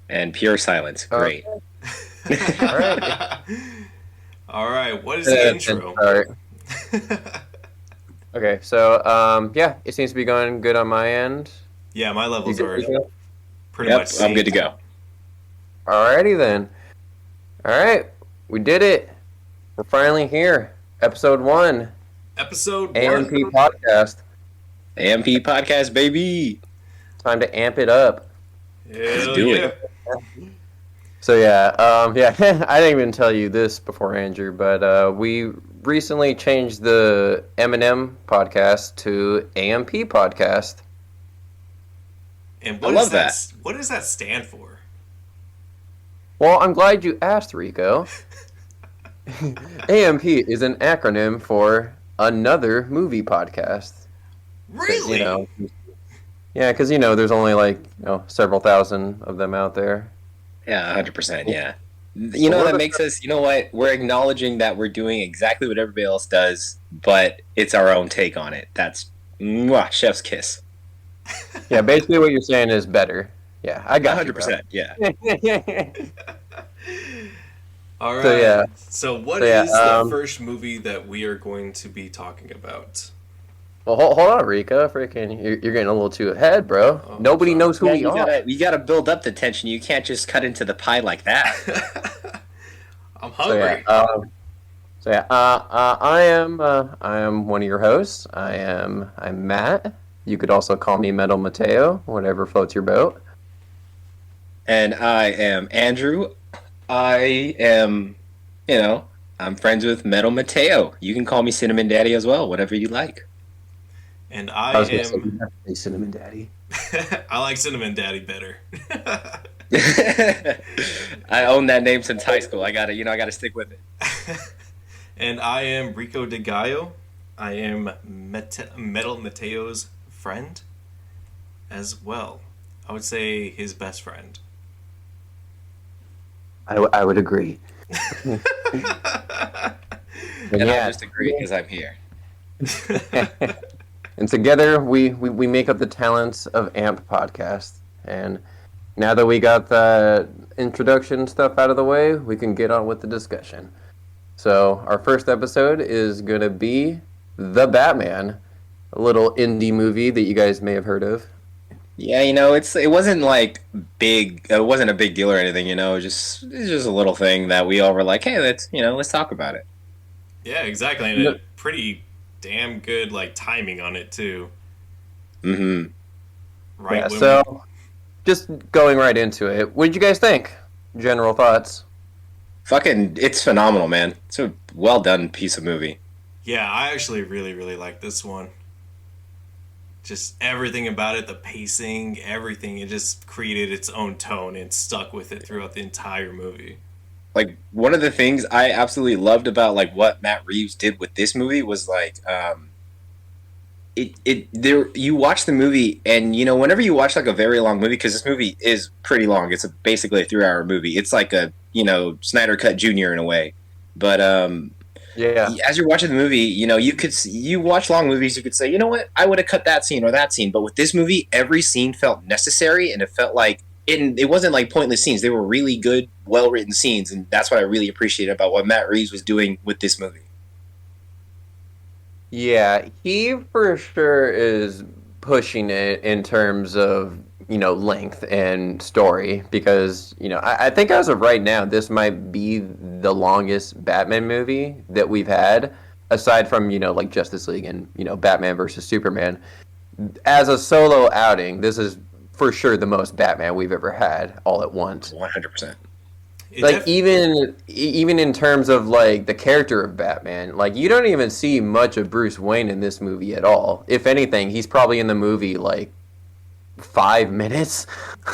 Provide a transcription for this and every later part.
And pure silence. Uh, Great. all right. All right, what is the And intro? start. Okay, so yeah, it seems to be going good on my end. Yeah, my You levels good, are Rico? pretty much Yep, I'm good to synced. go. Alrighty then. All right, we did it. We're finally here. Episode 1, Episode AMP 1. podcast. AMP podcast, baby. Time to amp it up. Let's Hell do yeah. it. So yeah, I didn't even tell you this before, Andrew, but we recently changed the M&M podcast to AMP podcast. And I love that. What does that stand for? Well, I'm glad you asked, Rico. AMP is an acronym for Another Movie Podcast. Really? Yeah, because there's only several thousand of them out there. Yeah, 100%. Yeah. You know, that makes us, you know what? We're acknowledging that we're doing exactly what everybody else does, but it's our own take on it. That's chef's kiss. Yeah, basically what you're saying is better. Yeah, I got 100%. Yeah. you, All right. So, yeah. So what So, yeah, is the first movie that we are going to be talking about? Well, hold on, Rico. Freaking, you're getting a little too ahead, bro. Oh, Nobody sorry. knows who Yeah, we are. you gotta build up the tension. You can't just cut into the pie like that. I'm So yeah, hungry. I am one of your hosts. I'm Matt. You could also call me Metal Mateo, whatever floats your boat. And I am Andrew. I am, I'm friends with Metal Mateo. You can call me Cinnamon Daddy as well, whatever you like. And I I was gonna say, am. you have to say Cinnamon Daddy. I like Cinnamon Daddy better. I own that name since high school. I gotta stick with it. And I am Rico de Gallo. I am Metal Mateo's friend as well. I would say his best friend. I would agree. And yeah. I'll just agree because I'm here. And together we make up the talents of AMP Podcast. And now that we got the introduction stuff out of the way, we can get on with the discussion. So our first episode is going to be The Batman, a little indie movie that you guys may have heard of. Yeah, it wasn't like big. It wasn't a big deal or anything. It's just a little thing that we all were like, hey, let's talk about it. Yeah, exactly. And a pretty damn good timing on it too. Mm-hmm. Right. Yeah, when so just going right into it, what did you guys think? General thoughts? Fucking, it's phenomenal, man. It's a well done piece of movie. Yeah, I actually really, really like this one. Just everything about it, the pacing, everything, it just created its own tone and stuck with it throughout the entire movie. Like, one of the things I absolutely loved about what Matt Reeves did with this movie was you watch the movie and whenever you watch a very long movie, because this movie is pretty long, it's basically a 3-hour movie. It's like a Snyder Cut Junior in a way, but Yeah. as you're watching the movie, you watch long movies, you could say, you know what, I would have cut that scene or that scene, but with this movie, every scene felt necessary, and it felt like it wasn't like pointless scenes. They were really good, well written scenes, and that's what I really appreciated about what Matt Reeves was doing with this movie. Yeah, he for sure is pushing it in terms of, length and story because, I think as of right now, this might be the longest Batman movie that we've had, aside from, like Justice League and, Batman versus Superman. As a solo outing, this is for sure the most Batman we've ever had all at once. 100%. Even in terms of the character of Batman, you don't even see much of Bruce Wayne in this movie at all. If anything, he's probably in the movie 5 minutes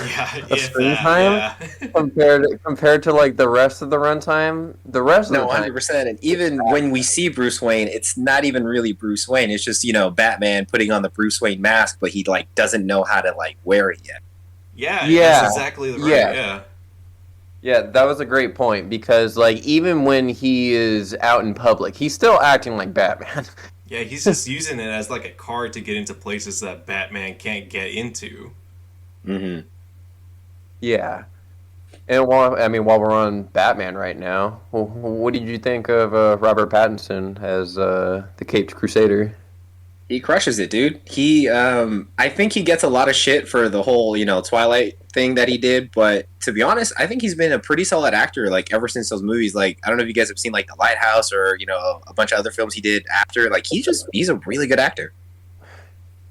Yeah, of if screen that, time yeah. compared to the rest of the runtime. The rest of No, the time, 100%. And even when we see Bruce Wayne, it's not even really Bruce Wayne. It's just, Batman putting on the Bruce Wayne mask, but he doesn't know how to wear it yet. Yeah, Yeah, that's exactly right. yeah. Yeah. Yeah, that was a great point because even when he is out in public, he's still acting like Batman. Yeah, he's just using it as like a card to get into places that Batman can't get into. Hmm. Yeah. And while we're on Batman right now, what did you think of Robert Pattinson as the Caped Crusader? He crushes it, dude. I think he gets a lot of shit for the whole, Twilight thing that he did, but to be honest, I think he's been a pretty solid actor, like, ever since those movies. Like, I don't know if you guys have seen, like, The Lighthouse or, a bunch of other films he did after. Like, he's a really good actor.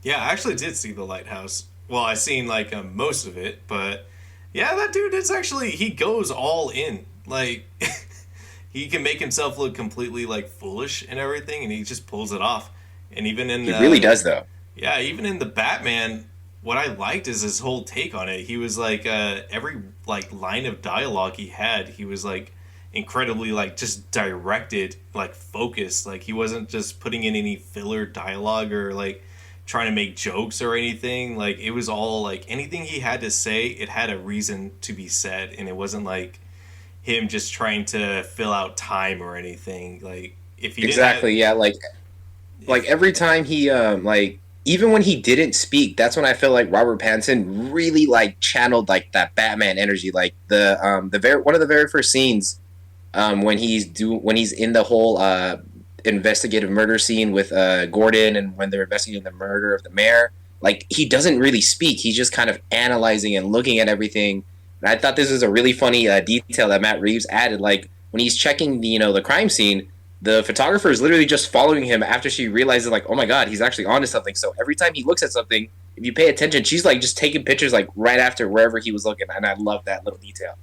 Yeah, I actually did see The Lighthouse. Well, I seen like most of it, but yeah, that dude is actually he goes all in. Like he can make himself look completely like foolish and everything, and he just pulls it off. And even in He really the does, though. yeah, even in the Batman, what I liked is his whole take on it. He was like every like line of dialogue he had, he was like incredibly like just directed, like focused. Like he wasn't just putting in any filler dialogue or like trying to make jokes or anything. Like it was all like anything he had to say, it had a reason to be said, and it wasn't like him just trying to fill out time or anything. Like if he didn't have Exactly, yeah. Like if every time he like even when he didn't speak, that's when I feel like Robert Pattinson really like channeled like that Batman energy. Like the very one of the very first scenes when he's in the whole investigative murder scene with Gordon, and when they're investigating the murder of the mayor, like he doesn't really speak. He's just kind of analyzing and looking at everything. And I thought this was a really funny detail that Matt Reeves added. Like when he's checking the crime scene, the photographer is literally just following him after she realizes like, oh my god, he's actually onto something. So every time he looks at something, if you pay attention, she's like just taking pictures like right after wherever he was looking, and I love that little detail.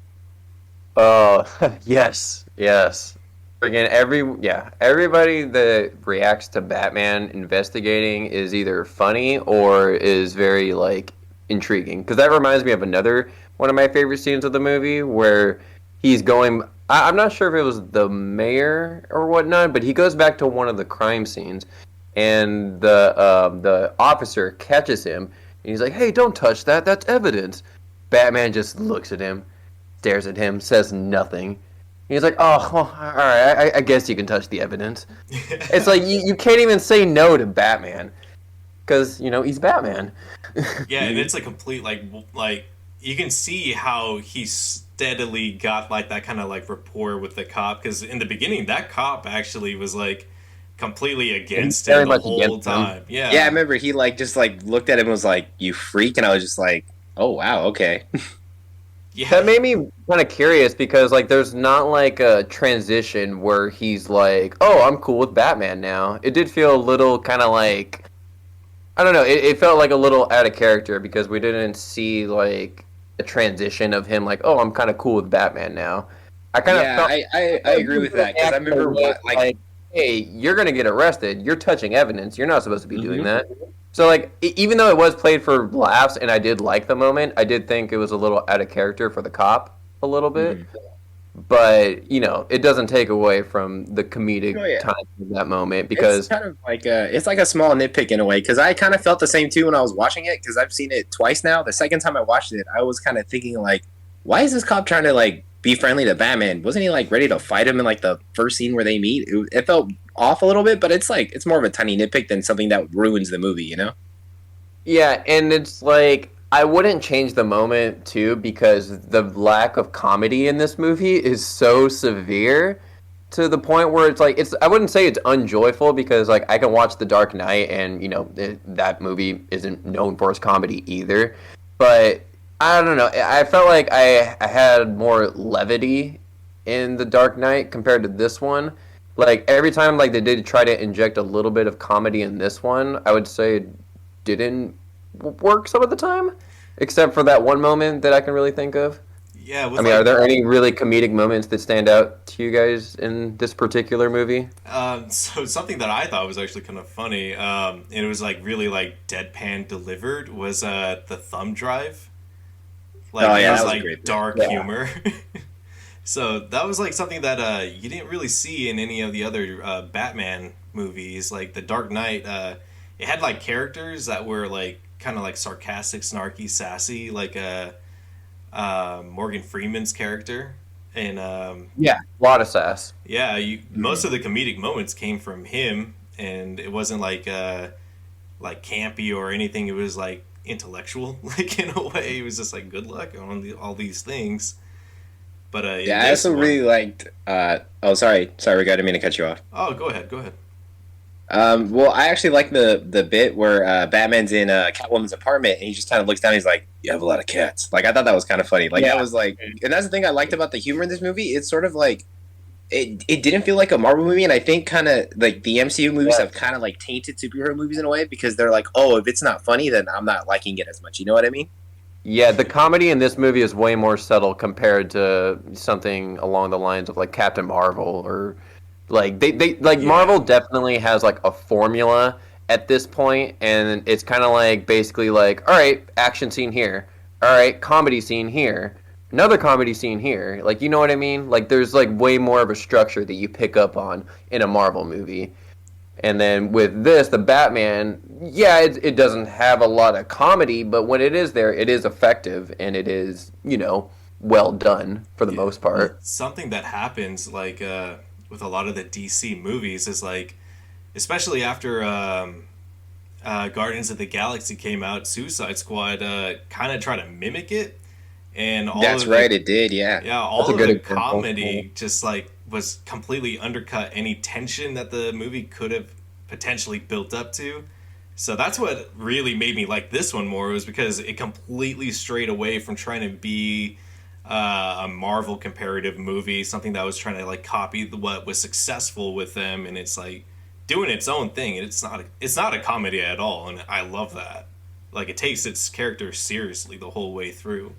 Oh, yes, yes. Again, everybody that reacts to Batman investigating is either funny or is very like intriguing. Because that reminds me of another one of my favorite scenes of the movie where he's going. I'm not sure if it was the mayor or whatnot, but he goes back to one of the crime scenes, and the officer catches him, and he's like, "Hey, don't touch that. That's evidence." Batman just looks at him, stares at him, says nothing. He's like, "Oh, well, all right. I guess you can touch the evidence." It's like you can't even say no to Batman because he's Batman. yeah, and it's a complete like you can see how he steadily got like that kind of like rapport with the cop, because in the beginning that cop actually was like completely He's against him very the much whole against him. time. Yeah, I Yeah. remember he like just like looked at him and was like, "You freak," and I was just like, "Oh wow, okay." Yeah. That made me kind of curious because like there's not like a transition where he's like, "Oh, I'm cool with Batman now." It did feel a little kind of like I don't know. It felt like a little out of character because we didn't see like a transition of him like, "Oh, I'm kind of cool with Batman now." I kind of Yeah, felt I agree with that because I remember what like. like, "Hey, you're gonna get arrested. You're touching evidence. You're not supposed to be doing Mhm. that." So like, even though it was played for laughs, and I did like the moment, I did think it was a little out of character for the cop a little bit. Mhm. But it doesn't take away from the comedic Oh yeah, time of that moment it's because kind of like it's like a small nitpick in a way because I kind of felt the same too when I was watching it because I've seen it twice now. The second time I watched it, I was kind of thinking like, why is this cop trying to like be friendly to Batman? Wasn't he like ready to fight him in like the first scene where they meet? It felt off a little bit, but it's more of a tiny nitpick than something that ruins the movie, you know? yeah, and it's like I wouldn't change the moment too because the lack of comedy in this movie is so severe to the point where it's like it's I wouldn't say it's unjoyful because like I can watch The Dark Knight and that movie isn't known for its comedy either, but I don't know. I felt like I had more levity in The Dark Knight compared to this one. Like every time like they did try to inject a little bit of comedy in this one, I would say it didn't work some of the time, except for that one moment that I can really think of. Yeah, I with mean, are like there any really comedic moments that stand out to you guys in this particular movie? so something that I thought was actually kind of funny, and it was like really like deadpan delivered was the thumb drive. Like Oh it yeah, was that was a like great bit. dark Yeah. humor. So that was like something that you didn't really see in any of the other Batman movies. Like The Dark Knight, it had like characters that were like kind of like sarcastic, snarky, sassy, like Morgan Freeman's character, and Yeah, a lot of sass. yeah, most Mhm. of the comedic moments came from him, and it wasn't like campy or anything. It was like intellectual, like in a way. It was just like good luck on all these things. But in Yeah, I this also one, really liked. Oh, sorry, Rico, I didn't mean to cut you off. oh, go ahead, go ahead. Well, I actually like the bit where Batman's in Catwoman's apartment and he just kind of looks down. And he's like, "You have a lot of cats." Like I thought that was kind of funny. Like that Yeah. was like, and that's the thing I liked about the humor in this movie. It's sort of like it didn't feel like a Marvel movie, and I think kind of like the MCU movies Yeah. have kind of like tainted superhero movies in a way because they're like, oh, if it's not funny, then I'm not liking it as much. You know what I mean? Yeah, the comedy in this movie is way more subtle compared to something along the lines of like Captain Marvel or like they like Yeah. Marvel definitely has like a formula at this point, and it's kind of like basically like, all right, action scene here, all right, comedy scene here, another comedy scene here. Like, you know what I mean? Like there's like way more of a structure that you pick up on in a Marvel movie. And then with this, the Batman, yeah, it doesn't have a lot of comedy, but when it is there, it is effective and it is, well done for the most part. Something that happens like with a lot of the DC movies is like, especially after Guardians of the Galaxy came out, Suicide Squad kind of tried to mimic it, and all That's of right. the, It did. Yeah. yeah, That's all a of good the example. comedy just like was completely undercut any tension that the movie could have potentially built up to. So that's what really made me like this one more, was because it completely strayed away from trying to be a Marvel comparative movie, something that was trying to like copy what was successful with them, and it's like doing its own thing, and it's not a comedy at all, and I love that. Like it takes its character seriously the whole way through.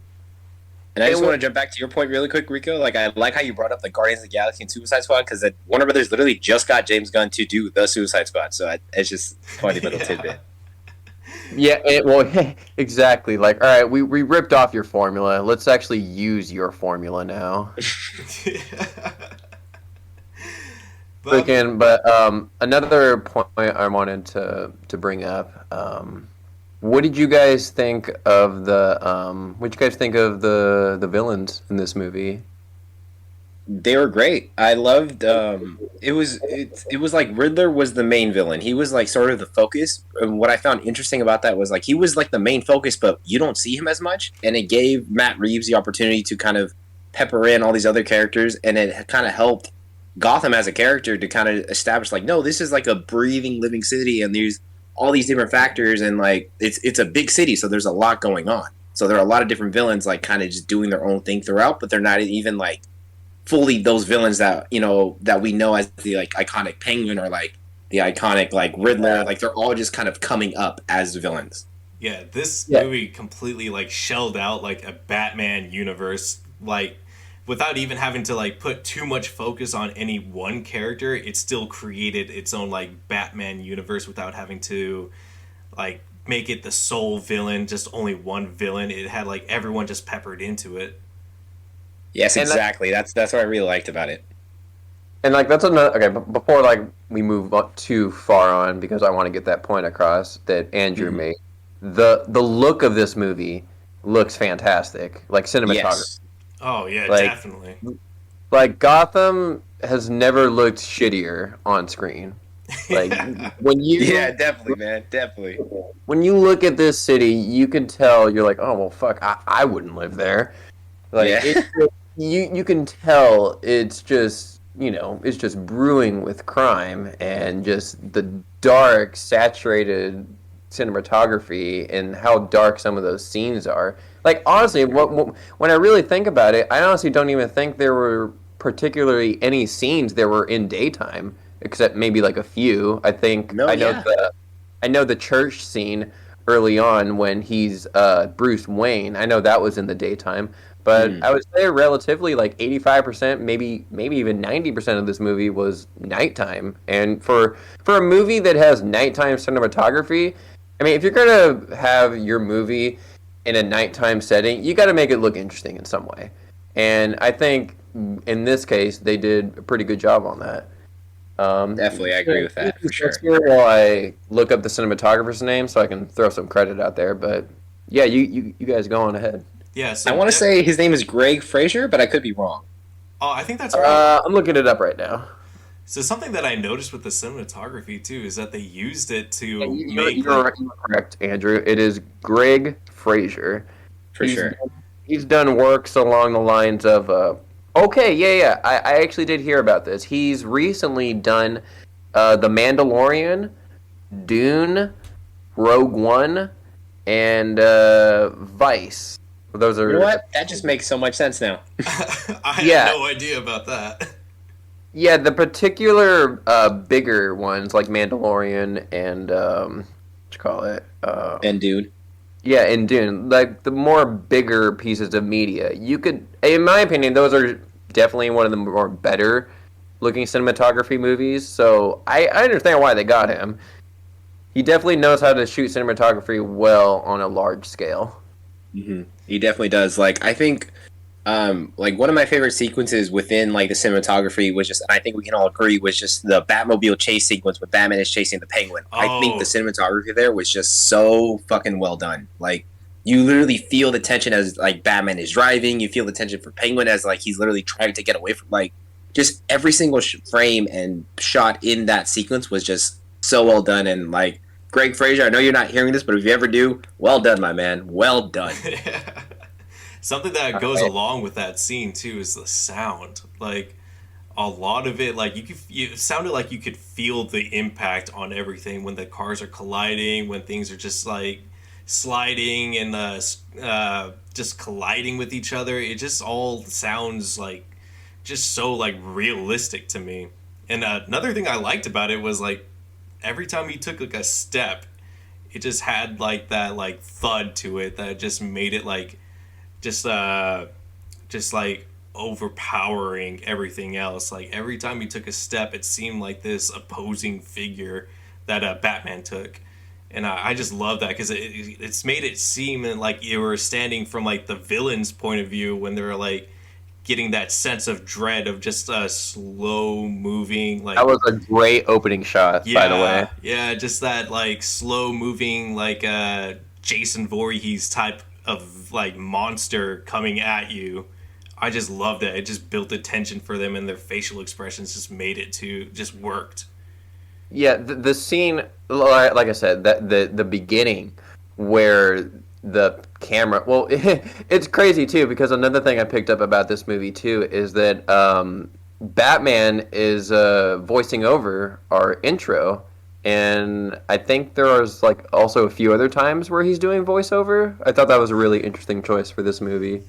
And I just want to jump back to your point really quick, Rico. Like, I like how you brought up the Guardians of the Galaxy and Suicide Squad because Warner Brothers literally just got James Gunn to do the Suicide Squad. So it's just a funny little Yeah. tidbit. Yeah, well, exactly. Like, all right, we ripped off your formula. Let's actually use your formula now. But another point I wanted to bring up. What did you guys think of the villains in this movie? They were great. I loved. It was like Riddler was the main villain. He was like sort of the focus. And what I found interesting about that was like he was like the main focus, but you don't see him as much. And it gave Matt Reeves the opportunity to kind of pepper in all these other characters, and it kind of helped Gotham as a character to kind of establish like, no, this is like a breathing, living city, and there's all these different factors, and like it's a big city, so there's a lot going on. So there are a lot of different villains like kind of just doing their own thing throughout, but they're not even like fully those villains that that we know as the like iconic Penguin or like the iconic like Riddler. Like they're all just kind of coming up as villains. Yeah, this Yeah. movie completely like shelled out like a Batman universe, like without even having to like put too much focus on any one character. It still created its own like Batman universe without having to like make it the sole villain, just only one villain. It had like everyone just peppered into it. Yes, And exactly. That's what I really liked about it. And like that's another okay. But before like we move up too far on, because I want to get that point across that Andrew Mhm. made. The look of this movie looks fantastic, like cinematography. Yes. Oh yeah, Like- definitely. Like Gotham has never looked shittier on screen. Like when you Yeah, definitely, man. Definitely. when you look at this city, you can tell you're like, oh well, fuck, I wouldn't live there. Like Yeah. you can tell it's just it's just brewing with crime and just the dark, saturated cinematography and how dark some of those scenes are. Like honestly, when I really think about it, I honestly don't even think there were particularly any scenes that were in daytime, except maybe like a few. I think No, yeah. I know the church scene early on when he's Bruce Wayne. I know that was in the daytime, but I would say relatively like 85%, maybe even 90% of this movie was nighttime. And for a movie that has nighttime cinematography, I mean, if you're gonna have your movie in a nighttime setting, you got to make it look interesting in some way. And I think in this case, they did a pretty good job on that. Definitely, I agree with that for sure. Let's hear while I look up the cinematographer's name so I can throw some credit out there. But yeah, you guys go on ahead. Yeah, so I want to say his name is Greg Fraser, but I could be wrong. Oh, I think that's right. I'm looking it up right now. So something that I noticed with the cinematography too is that they used it Yeah, to make like you're correct, Andrew. It is Greg Fraser. for He's sure. he's done works along the lines of okay, yeah. I actually did hear about this. He's recently done The Mandalorian, Dune, Rogue One, and Vice. Those You know are what? That just makes so much sense now. I had yeah, no idea about that. yeah. The particular bigger ones like Mandalorian and what you call it? And dude, Yeah, and Dune, like the more bigger pieces of media, you could, in my opinion, those are definitely one of the more better looking cinematography movies. So I understand why they got him. He definitely knows how to shoot cinematography well on a large scale. he definitely does. Like I think, like one of my favorite sequences within like the cinematography was just, and I think we can all agree, was just the Batmobile chase sequence when Batman is chasing the Penguin. I think the Oh, cinematography there was just so fucking well done. Like you literally feel the tension as like Batman is driving. You feel the tension for Penguin as like he's literally trying to get away from like just every single frame and shot in that sequence was just so well done. And like Greg Fraser, I know you're not hearing this, but if you ever do, well done, my man. Well done. something that goes along with that scene too is the sound. Like a lot of it, like it sounded like you could feel the impact on everything when the cars are colliding, when things are just like sliding and just colliding with each other. It just all sounds like just so like realistic to me. And another thing I liked about it was like every time he took like a step, it just had like that like thud to it that just made it like just just like overpowering everything else. Like every time he took a step, it seemed like this opposing figure that Batman took, and I just love that because it's made it seem like you were standing from like the villain's point of view when they're like getting that sense of dread of just a slow moving That like was a great opening shot, by the way. yeah, just that like slow moving like Jason Voorhees type of like monster coming at you. I just loved it. It just built the tension for them, and their facial expressions just made it to just worked. Yeah, the scene, like I said, that the beginning where the camera. Well, it's crazy too because another thing I picked up about this movie too is that Batman is voicing over our intro, and I think there was like also a few other times where he's doing voiceover. I thought that was a really interesting choice for this movie.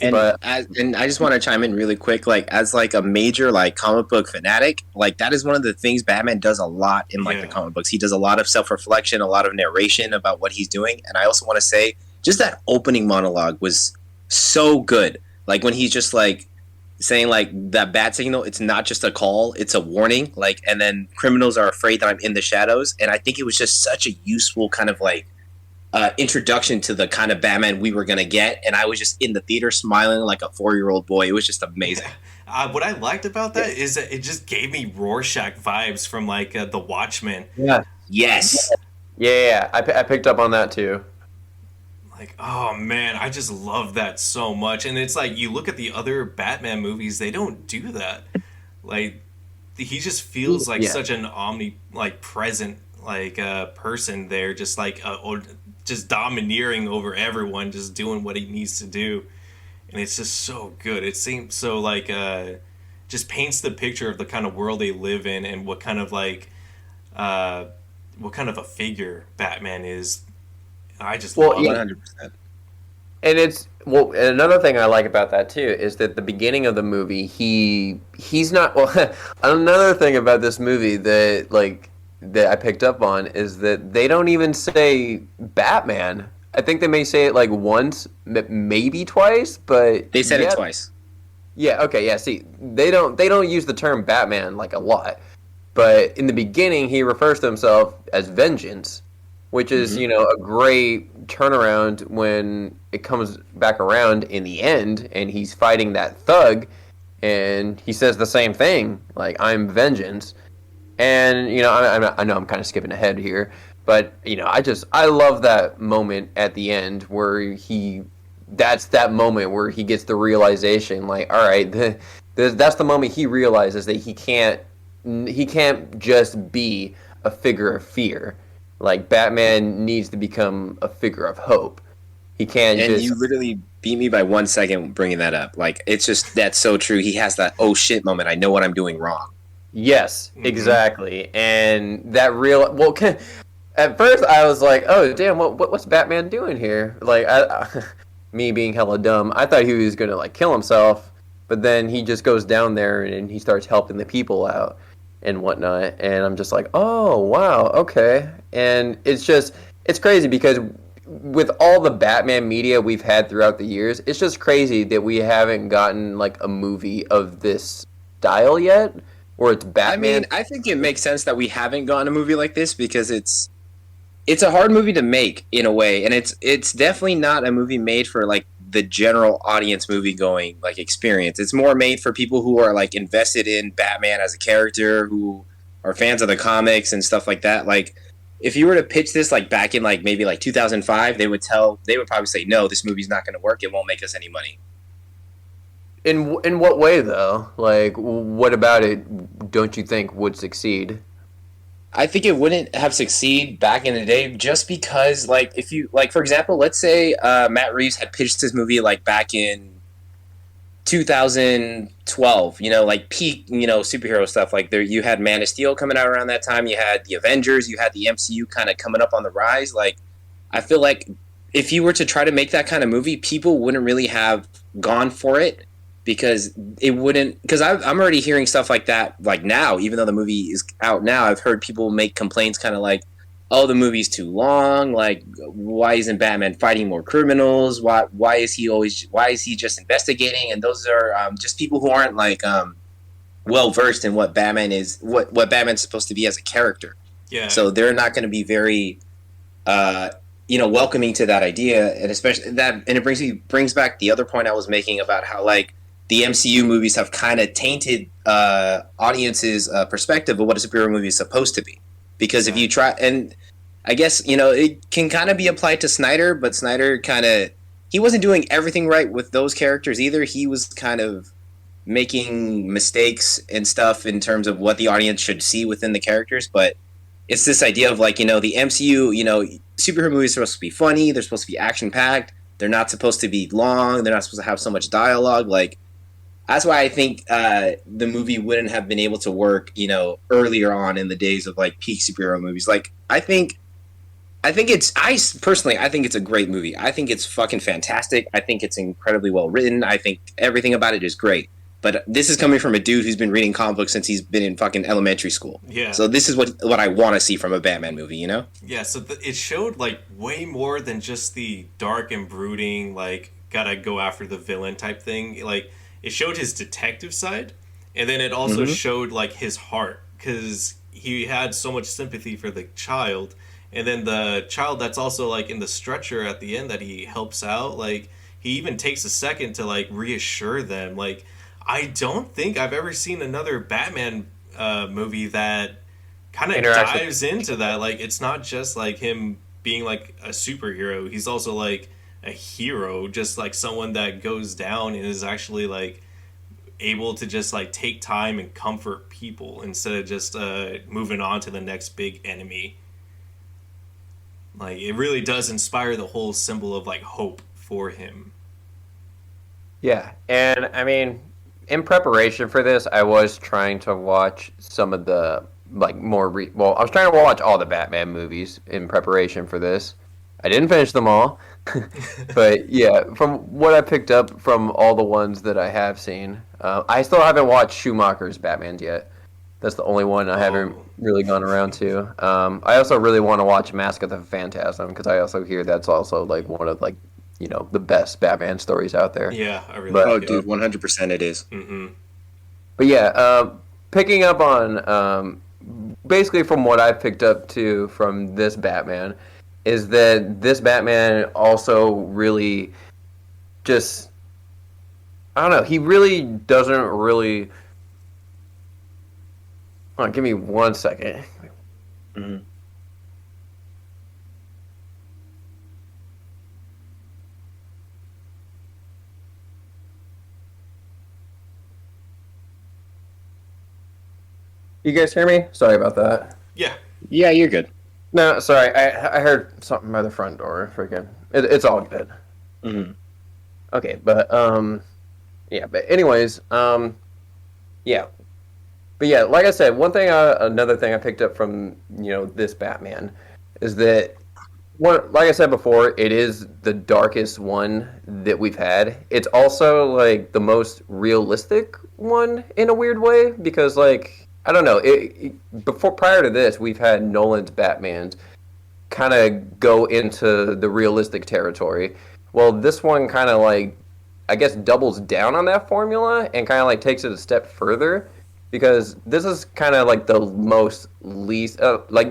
And But and I just want to chime in really quick, like as like a major like comic book fanatic, like that is one of the things Batman does a lot in like the Yeah. comic books. He does a lot of self reflection, a lot of narration about what he's doing. And I also want to say, just that opening monologue was so good. Like when he's just like saying like that bat signal, it's not just a call, it's a warning. Like and then criminals are afraid that I'm in the shadows. And I think it was just such a useful kind of like introduction to the kind of Batman we were gonna get, and I was just in the theater smiling like a 4-year-old boy. It was just amazing. What I liked about that is that it just gave me Rorschach vibes from like The Watchmen. yeah, Yes, I picked up on that too. Like, oh man, I just love that so much. And it's like you look at the other Batman movies, they don't do that. Like he just feels like Yeah. such an like present like person there, just like just domineering over everyone, just doing what he needs to do. And it's just so good. It seems so like just paints the picture of the kind of world they live in and uh what kind of a figure Batman is. I just Well, love yeah, it. 100%. and it's well. And another thing I like about that too is that the beginning of the movie, he's not well. Another thing about this movie that like that I picked up on is that they don't even say Batman. I think they may say it like once, maybe twice, but They said it yeah, twice. yeah, okay, yeah. See, they don't use the term Batman like a lot, but in the beginning he refers to himself as Vengeance, which is Hmm. a great turnaround when it comes back around in the end, and he's fighting that thug, and he says the same thing like I'm Vengeance, and I know I'm kind of skipping ahead here, but I love that moment at the end where that's that moment where he gets the realization like all right that's the moment he realizes that he can't he can't just be a figure of fear. Like Batman needs to become a figure of hope. He can't And just you literally beat me by 1 second bringing that up. Like it's just that's so true. He has that oh shit moment. I know what I'm doing wrong. yes, Mm-hmm. exactly. And that real well at first I was like, "Oh, damn, what's Batman doing here?" Like me being hella dumb, I thought he was going to like kill himself, but then he just goes down there and he starts helping the people out and whatnot, and I'm just like, "Oh, wow, okay." And it's crazy because with all the Batman media we've had throughout the years, it's just crazy that we haven't gotten like a movie of this style yet, where it's I mean, Batman. I think it makes sense that we haven't gotten a movie like this because it's a hard movie to make in a way, and it's definitely not a movie made for like the general audience movie going like experience. It's more made for people who are like invested in Batman as a character, who are fans of the comics and stuff like that. Like if you were to pitch this like back in like maybe like 2005, they would probably say no, this movie's not going to work. It won't make us any money. In what way though? Like, what about it? Don't you think would succeed? I think it wouldn't have succeeded back in the day just because, like, if you, like, for example, let's say Matt Reeves had pitched this movie, like, back in 2012, like peak, superhero stuff. Like, there, you had Man of Steel coming out around that time, you had the Avengers, you had the MCU kind of coming up on the rise. Like, I feel like if you were to try to make that kind of movie, people wouldn't really have gone for it because it wouldn't. Because I'm already hearing stuff like that, like now, even though the movie is out now, I've heard people make complaints kind of like, oh, the movie's too long. Like, why isn't Batman fighting more criminals? Why is he just investigating? And those are just people who aren't like well versed in what Batman is, what Batman's supposed to be as a character. Yeah. So they're not going to be very uh, welcoming to that idea, and especially that, and it brings back the other point I was making about how like the MCU movies have kind of tainted audiences' perspective of what a superhero movie is supposed to be. Because if you try, and I guess it can kind of be applied to Snyder, but Snyder he wasn't doing everything right with those characters either. He was kind of making mistakes and stuff in terms of what the audience should see within the characters, but it's this idea of like the MCU. Superhero movies are supposed to be funny. They're supposed to be action packed. They're not supposed to be long. They're not supposed to have so much dialogue. Like that's why I think the movie wouldn't have been able to work. Earlier on in the days of like peak superhero movies. Like I personally I think it's a great movie. I think it's fucking fantastic. I think it's incredibly well written. I think everything about it is great. But this is coming from a dude who's been reading comic books since he's been in fucking elementary school. Yeah. So this is what I want to see from a Batman movie. Yeah, so it showed like way more than just the dark and brooding, like gotta go after the villain type thing. Like it showed his detective side, and then it also showed like his heart because he had so much sympathy for the child, and then the child that's also like in the stretcher at the end that he helps out. Like he even takes a second to like reassure them. Like I don't think I've ever seen another Batman movie that kind of Interaction. dives into that. Like it's not just like him being like a superhero. He's also like a hero, just like someone that goes down and is actually like able to just like take time and comfort people instead of just moving on to the next big enemy. Like it really does inspire the whole symbol of like hope for him. Yeah, and I mean, in preparation for this, I was trying to watch some of the like well, I was trying to watch all the Batman movies in preparation for this. I didn't finish them all, but yeah, from what I picked up from all the ones that I have seen, I still haven't watched Schumacher's Batman yet. That's the only one I haven't Oh, really gone around to. I also really want to watch Mask of the Phantasm because I also hear that's also like one of like the best Batman stories out there. yeah, I really But Oh, like it. dude, 100% it is. Mm-hmm. but yeah, picking up on basically from what I picked up too from this Batman is that this Batman also really just I don't know. He really doesn't really. Hold on, give me 1 second. Mhm. You guys hear me? Sorry about that. Yeah. Yeah, you're good. No, sorry. I heard something by the front door. Freaking. It's all good. Mm-hmm. Okay, but yeah. But anyways, yeah. But yeah, like I said, another thing I picked up from this Batman is that like I said before, it is the darkest one that we've had. It's also like the most realistic one in a weird way because like I don't know, before prior to this, we've had Nolan's Batmans kind of go into the realistic territory. Well, this one kind of like I guess doubles down on that formula and kind of like takes it a step further because this is kind of like the most least like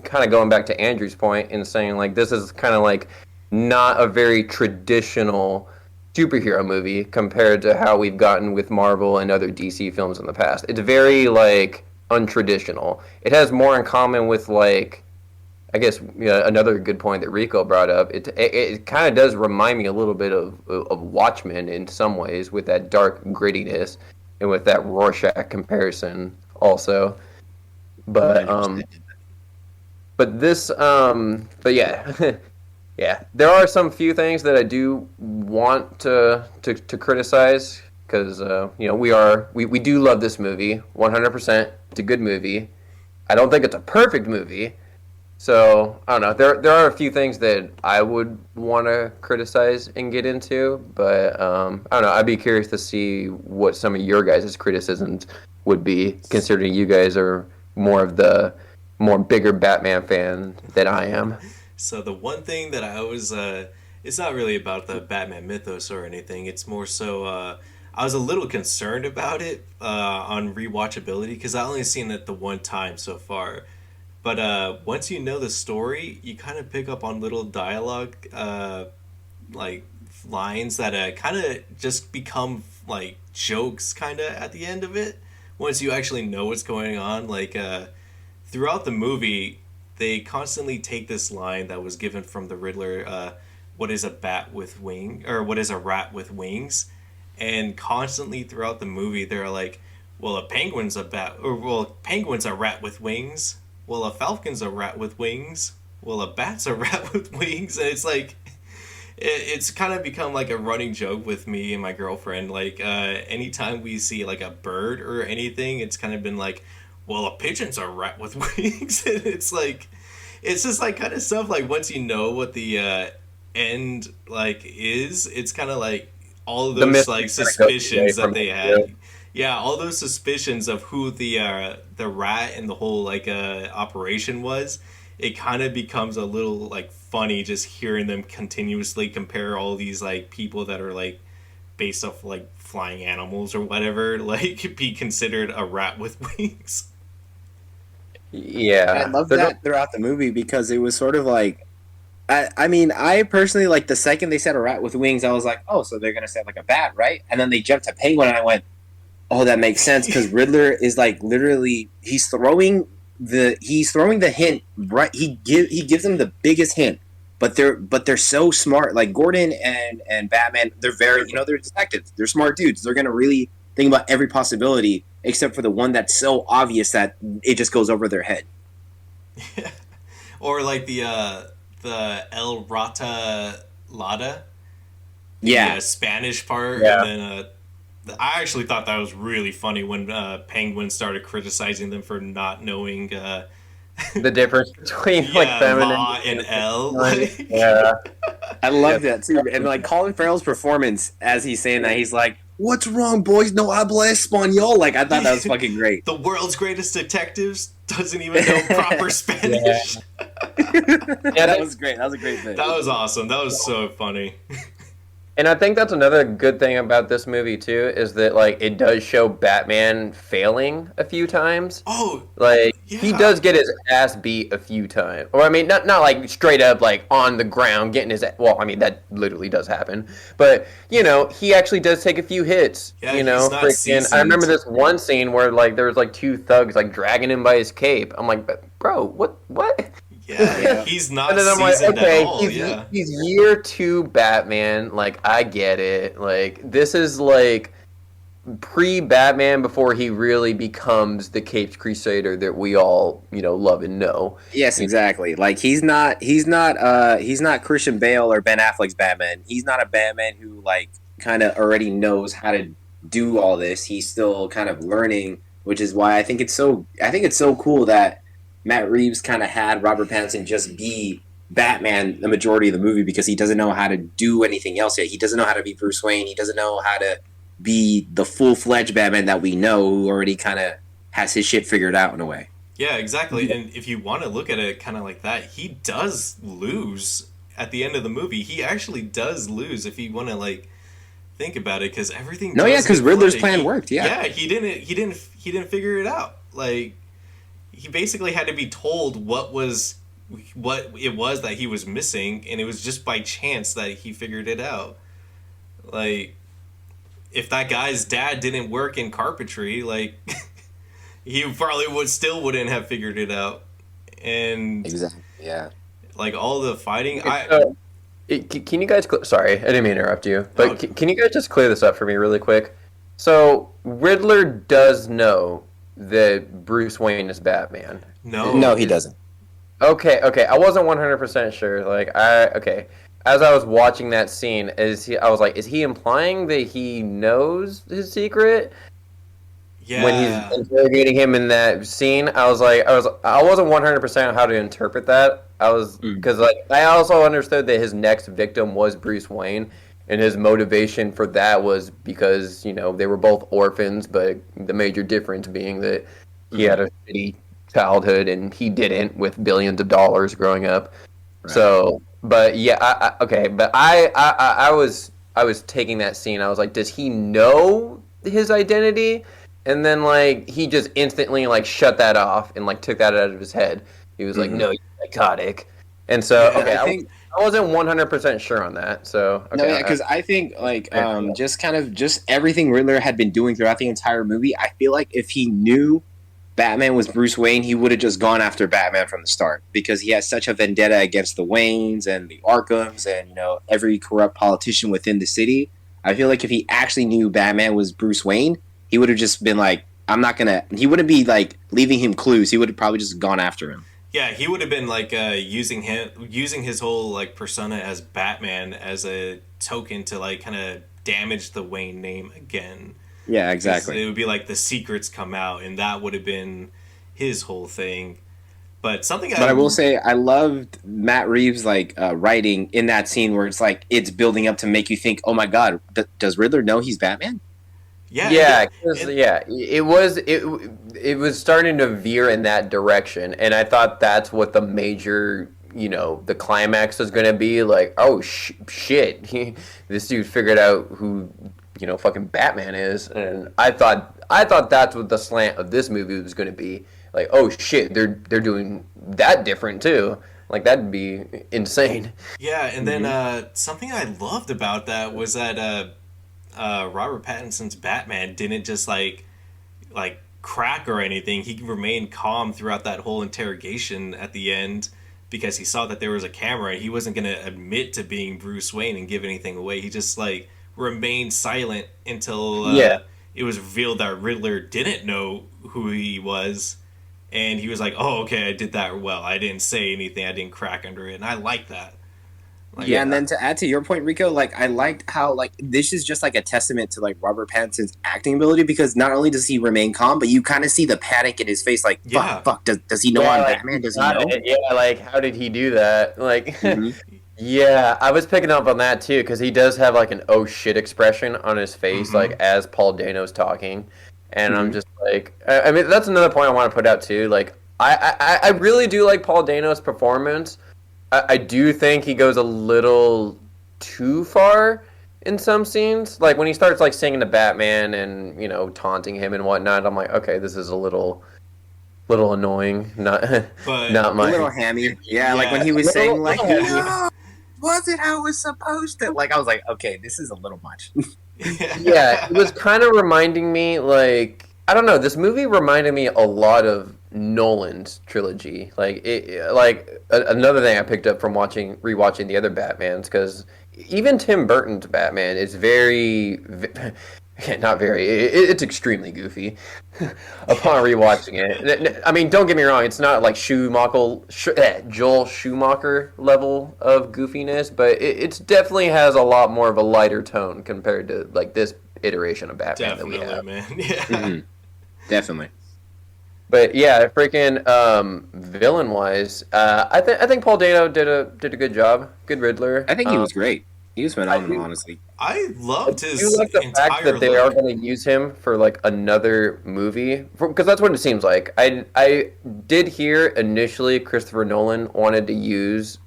kind of going back to Andrew's point and saying like this is kind of like not a very traditional superhero movie compared to how we've gotten with Marvel and other DC films in the past. It's very like untraditional. It has more in common with like I guess another good point that Rico brought up. It kind of does remind me a little bit of Watchmen in some ways with that dark grittiness and with that Rorschach comparison also. But but this but yeah. Yeah, there are some few things that I do want to criticize because we do love this movie 100%. It's a good movie. I don't think it's a perfect movie. So I don't know. There are a few things that I would want to criticize and get into, but I don't know. I'd be curious to see what some of your guys' criticisms would be, considering you guys are more of the bigger Batman fan than I am. So the one thing that I was, it's not really about the Batman mythos or anything. It's more so, I was a little concerned about it on rewatchability because I only seen it the one time so far. But once you know the story, you kind of pick up on little dialogue, like lines that kind of just become like jokes kind of at the end of it. Once you actually know what's going on, like throughout the movie, they constantly take this line that was given from the Riddler, what is a bat with wing or what is a rat with wings? And constantly throughout the movie they're like, well, a penguin's a bat, or well, penguin's a rat with wings. Well, a falcon's a rat with wings. Well, a bat's a rat with wings. And it's like it's kind of become like a running joke with me and my girlfriend. Like anytime we see like a bird or anything, it's kind of been like, well, a pigeon's a rat with wings. And it's like, it's just like kind of stuff like once you know what the end like is, it's kind of like all of those like suspicions that they had. Yeah, all those suspicions of who the rat and the whole like operation was, it kind of becomes a little like funny just hearing them continuously compare all these like people that are like based off like flying animals or whatever, like be considered a rat with wings. Yeah, I love that throughout the movie because it was sort of like, I mean, I personally like the second they said a rat with wings, I was like, oh, so they're gonna say like a bat, right? And then they jumped to penguin, and I went, oh, that makes sense because Riddler is like literally he's throwing the hint right. He gives them the biggest hint, but they're so smart. Like Gordon and Batman, they're very they're detectives. They're smart dudes. They're gonna really think about every possibility except for the one that's so obvious that it just goes over their head. Or like the El Rata Lada, Yeah, the Spanish part, Yeah. and then I actually thought that was really funny when Penguin started criticizing them for not knowing the difference between like feminine La and L. yeah. I love that too. And like Colin Farrell's performance as he's saying that, he's like, "What's wrong, boys? No habla español." Like I thought that was fucking great. The world's greatest detectives doesn't even know proper Spanish. Yeah, That was great. That was a great thing. That was awesome. That was so funny. And I think that's another good thing about this movie too, is that like it does show Batman failing a few times. Oh, Like yeah. he does get his ass beat a few times, or I mean, not like straight up like on the ground getting his. Well, I mean that literally does happen, but he actually does take a few hits. Yeah, he's not freaking. seasoned. I remember this one scene where like there was like two thugs like dragging him by his cape. I'm like, bro, what? Yeah, he's not And then I'm like, seasoned okay, at all. Yeah. he's year 2 Batman. Like, I get it. Like, this is like, pre-Batman before he really becomes the Caped Crusader that we all, love and know. Yes, exactly. Like he's not Christian Bale or Ben Affleck's Batman. He's not a Batman who like kind of already knows how to do all this. He's still kind of learning, which is why I think it's so cool that Matt Reeves kind of had Robert Pattinson just be Batman the majority of the movie because he doesn't know how to do anything else yet. He doesn't know how to be Bruce Wayne. He doesn't know how to be the full-fledged Batman that we know who already kind of has his shit figured out in a way. Yeah, exactly. And if you want to look at it kind of like that, he does lose at the end of the movie. He actually does lose if you want to like think about it, because everything. No, yeah, does because get Riddler's flooded. plan worked. Yeah, Yeah. He didn't figure it out. Like he basically had to be told what it was that he was missing, and it was just by chance that he figured it out. Like if that guy's dad didn't work in carpentry, like he probably wouldn't have figured it out. And exactly. Yeah. like all the fighting, Can you guys? Sorry, I didn't mean to interrupt you, but No. can you guys just clear this up for me really quick? So Riddler does know that Bruce Wayne is Batman. No, he doesn't. Okay. I wasn't 100% sure. Okay. As I was watching that scene, I was like, is he implying that he knows his secret? Yeah. When he's interrogating him in that scene, I wasn't 100% how to interpret that. Because I also understood that his next victim was Bruce Wayne, and his motivation for that was because they were both orphans, but the major difference being that he had a shitty childhood and he didn't, with billions of dollars growing up. Right. So, but yeah, okay, but I was taking that scene. I was like, does he know his identity? And then like he just instantly like shut that off and like took that out of his head. He was like, "No, you're psychotic." And so Yeah, okay, I I wasn't 100% sure on that. So okay, No, yeah, because I think like just everything Riddler had been doing throughout the entire movie. I feel like if he knew Batman was Bruce Wayne, he would have just gone after Batman from the start because he has such a vendetta against the Waynes and the Arkhams and every corrupt politician within the city. I feel like if he actually knew Batman was Bruce Wayne, he would have just been like, I'm not gonna. He wouldn't be like leaving him clues. He would have probably just gone after him. yeah, he would have been like using his whole like persona as Batman as a token to like kind of damage the Wayne name again. Yeah, 'Cause exactly. it would be like the secrets come out, and that would have been his whole thing. But something But I will say, I loved Matt Reeves' like writing in that scene where it's like it's building up to make you think, oh my god, does Riddler know he's Batman? yeah, it was starting to veer in that direction, and I thought that's what the major, the climax was going to be. Like, oh shit, this dude figured out who fucking Batman is, and I thought that's what the slant of this movie was going to be. Like, oh shit, they're doing that different too. Like that'd be insane. Yeah, and then something I loved about that was that Robert Pattinson's Batman didn't just like crack or anything. He remained calm throughout that whole interrogation at the end because he saw that there was a camera and he wasn't going to admit to being Bruce Wayne and give anything away. He just like remained silent until it was revealed that Riddler didn't know who he was. And he was like, "Oh, okay, I did that well. I didn't say anything. I didn't crack under it." And I like that. Like, Yeah, and then to add to your point, Rico, like I liked how like this is just like a testament to like Robert Pattinson's acting ability because not only does he remain calm, but you kind of see the panic in his face, like Yeah. fuck, does he know Yeah, I'm like, Batman? Does he know? Yeah, like how did he do that? Like, Mhm. yeah, I was picking up on that too because he does have like an oh shit expression on his face, Mhm. like as Paul Dano's talking, and I'm just like, I mean, that's another point I want to put out too. Like, I really do like Paul Dano's performance. I do think he goes a little too far in some scenes. Like when he starts like singing to Batman and taunting him and whatnot. I'm like, okay, this is a little annoying. Not But not A my. little hammy. Yeah, like when he was Little- saying like, little- no, was it how it was supposed to? Like I was like, okay, this is a little much. Yeah, it was kind of reminding me like I don't know. This movie reminded me a lot of Nolan's trilogy. Like another thing I picked up from rewatching the other Batmans because even Tim Burton's Batman is very Yeah, not very. It's extremely goofy. Upon rewatching it, I mean, don't get me wrong. It's not like Joel Schumacher level of goofiness, but it definitely has a lot more of a lighter tone compared to like this iteration of Batman that we Definitely, have. man. Yeah. Hmm. Definitely. But yeah, freaking villain wise, I think Paul Dano did a good job. Good Riddler. I think he was great. He was I phenomenal, do honestly. I I loved do his like the fact entire that they are look. going to use him for like another movie because that's what it seems like. I did hear initially Christopher Nolan wanted to use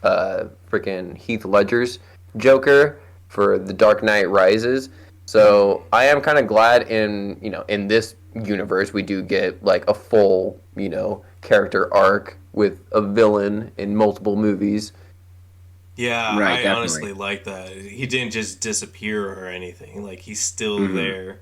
freaking Heath Ledger's Joker for The Dark Knight Rises. So I am kind of glad in this universe we do get like a full character arc with a villain in multiple movies. Yeah, Right, I definitely. honestly like that. He didn't just disappear or anything. Like he's still Hmm. there.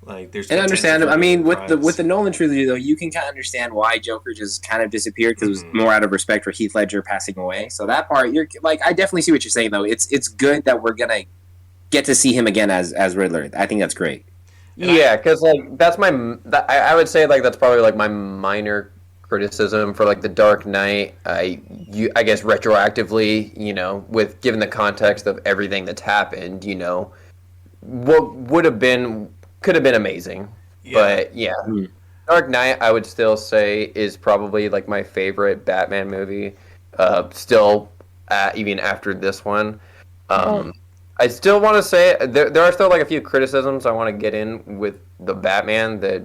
Like there's And potential understand. for I bigger mean, with crimes. the Nolan trilogy, though, you can kind of understand why Joker just kind of disappeared because it was Hmm. more out of respect for Heath Ledger passing away. So that part, you're like, I definitely see what you're saying, though. It's good that we're gonna get to see him again as Riddler. I think that's great. And I Yeah, because like I would say like that's probably like my minor criticism for like the Dark Knight. I guess retroactively, with given the context of everything that's happened, what would have been could have been amazing. yeah, But yeah, Mm. Dark Knight I would still say is probably like my favorite Batman movie. Still, even after this one. Um, I still want to say there are still like a few criticisms I want to get in with the Batman that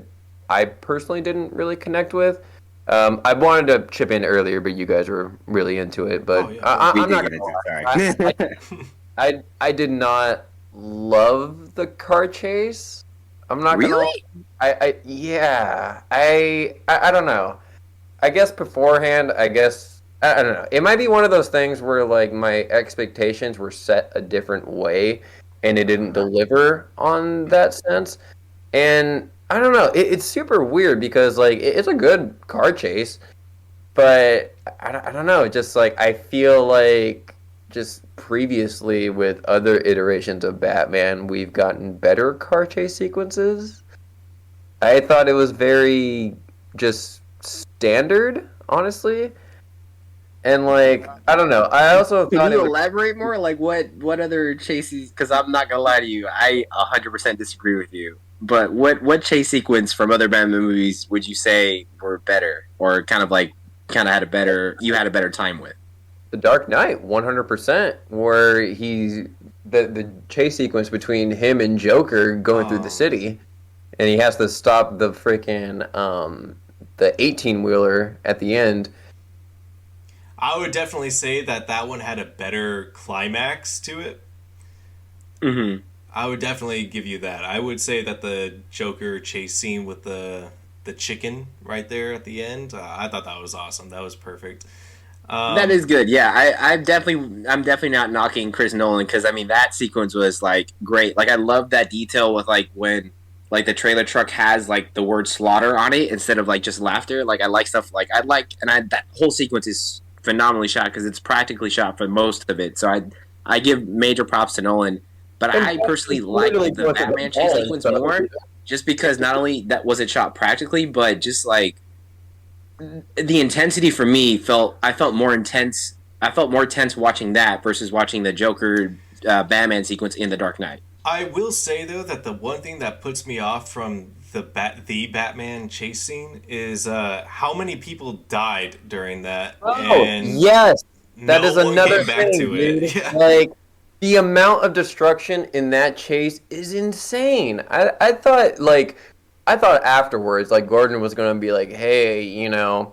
I personally didn't really connect with. I wanted to chip in earlier, but you guys were really into it. oh But yeah, go ahead. We I'm did not get gonna into it. lie. Sorry. I did not love the car chase. I'm not gonna. Really? I don't know. I guess beforehand, I don't know. It might be one of those things where like my expectations were set a different way, and it didn't deliver on that sense. And I don't know. It's super weird because like it's a good car chase, but I don't know. Just like I feel like just previously with other iterations of Batman, we've gotten better car chase sequences. I thought it was very just standard, honestly. And like I don't know. I also Can thought it you was elaborate more? Like what other chases? Because I'm not gonna lie to you, I 100% disagree with you. But what chase sequence from other Batman movies would you say were better, or kind of had a better you had a better time with? The Dark Knight, 100%, where the chase sequence between him and Joker going through the Um, city, and he has to stop the freaking the 18-wheeler at the end. I would definitely say that that one had a better climax to it. Mm-hmm. I would definitely give you that. I would say that the Joker chase scene with the chicken right there at the end, I thought that was awesome. That was perfect. That Um, is good. Yeah, I'm definitely not knocking Chris Nolan because I mean that sequence was like great. Like I love that detail with like when like the trailer truck has like the word slaughter on it instead of like just laughter. Like I like stuff like I like and I that whole sequence is phenomenally shot because it's practically shot for most of it. So I give major props to Nolan, but And I personally like literally the going through the Batman chase mall and sequence stuff. more just because not only that was it shot practically, but just like the intensity for me I felt more intense. I felt more tense watching that versus watching the Joker Batman sequence in The Dark Knight. I will say though that the one thing that puts me off from the Batman chase scene is how many people died during that, Oh, and yes. That is no one another came back thing, to it. dude. Yeah, Like the amount of destruction in that chase is insane. I thought afterwards like Gordon was going to be like, "Hey, I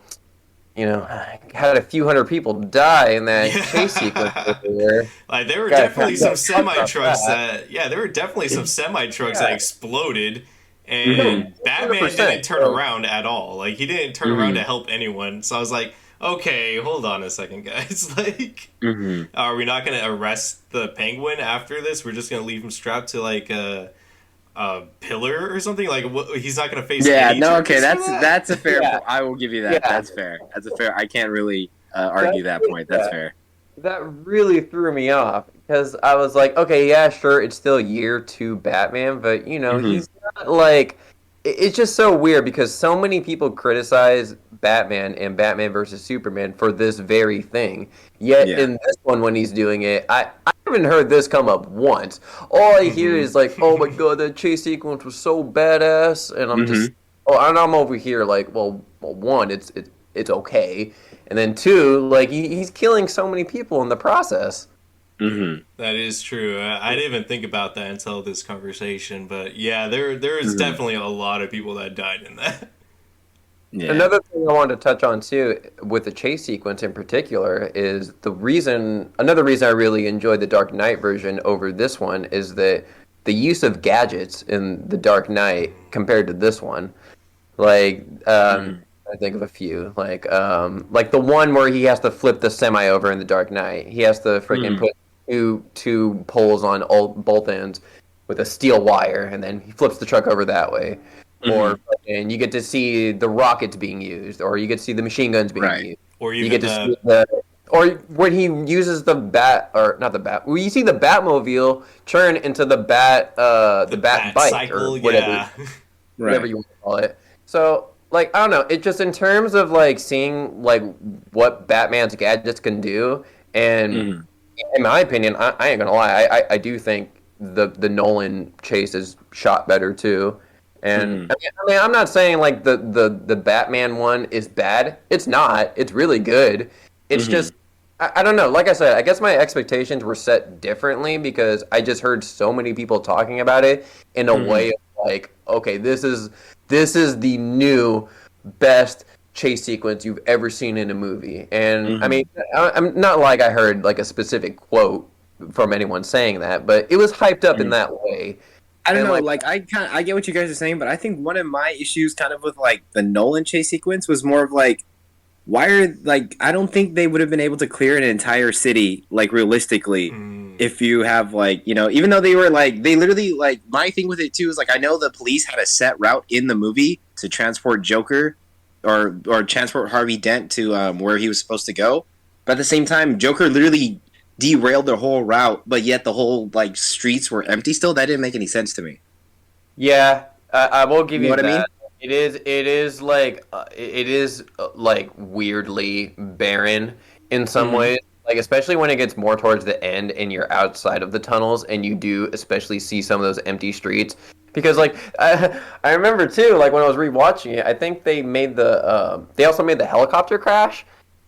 had a few hundred people die in that chase sequence over yeah. there." Like there were Gotta definitely some talk semi about trucks that. that yeah, there were definitely some semi trucks that Yeah. exploded, No, Mm-hmm. and Batman 100%. didn't turn around at all. Like he didn't turn around to Mm-hmm. help anyone. So I was like, okay, hold on a second, guys. Like, Mm-hmm. are we not gonna arrest the Penguin after this? We're just gonna leave him strapped to like a pillar or something. Like he's not gonna face Yeah. any No. Okay. charges for that. That's a fair. Yeah. I will give you that. Yeah. That's fair. That's a fair. I can't really That, argue that point. That's yeah. fair. That really threw me off because I was like, okay, yeah, sure, it's still year two Batman, but Hmm. he's not like. It's just so weird because so many people criticize Batman and Batman versus Superman for this very thing. Yet Yeah. in this one, when he's doing it, I haven't heard this come up once. All I hear is like, "Oh my god, that chase sequence was so badass," and I'm just, Hmm. oh, and I'm over here like, well, one, it's okay, and then two, like he's killing so many people in the process. Hmm. That is true. I didn't even think about that until this conversation, but yeah, there is Hmm. definitely a lot of people that died in that. Yeah. Another thing I wanted to touch on too, with the chase sequence in particular, is another reason I really enjoyed the Dark Knight version over this one is that the use of gadgets in the Dark Knight compared to this one. Like, Hmm. I think of a few, like the one where he has to flip the semi over in the Dark Knight. He has to freaking Hmm. put two poles on both ends with a steel wire, and then he flips the truck over that way. Hmm. Or and you get to see the rockets being used, or you get to see the machine guns being Right. used. Or You even get to see or when he uses the bat, or not the bat. Well, you see the Batmobile turn into the the bat bat bike or cycle, yeah. whatever Right. you want to call it. So, like, I don't know. It just in terms of like seeing like what Batman's gadgets can do, and Hmm. in my opinion, I ain't gonna lie, I do think the Nolan chase is shot better too. And Hmm. I'm not saying like the Batman one is bad. It's not. It's really good. It's Hmm. just I don't know. Like I said, I guess my expectations were set differently because I just heard so many people talking about it in a way Hmm. of like, okay, this is the new best chase sequence you've ever seen in a movie. And I mean, Hmm. I'm not like I heard like a specific quote from anyone saying that, but it was hyped up in Hmm. that way. I don't And know. like, Like I get what you guys are saying, but I think one of my issues, kind of with like the Nolan chase sequence, was more of like, why are like I don't think they would have been able to clear an entire city like realistically Mm. if you have like even though they were like they literally like my thing with it too is like I know the police had a set route in the movie to transport Joker or transport Harvey Dent to where he was supposed to go, but at the same time Joker literally derailed their whole route, but yet the whole like streets were empty still. That didn't make any sense to me. yeah, I will give You know you what I mean? that. It is like it is like weirdly barren in some Mm-hmm. ways. Like especially when it gets more towards the end and you're outside of the tunnels and you do especially see some of those empty streets. Because like I remember too, like when I was rewatching it, I think they also made the helicopter crash,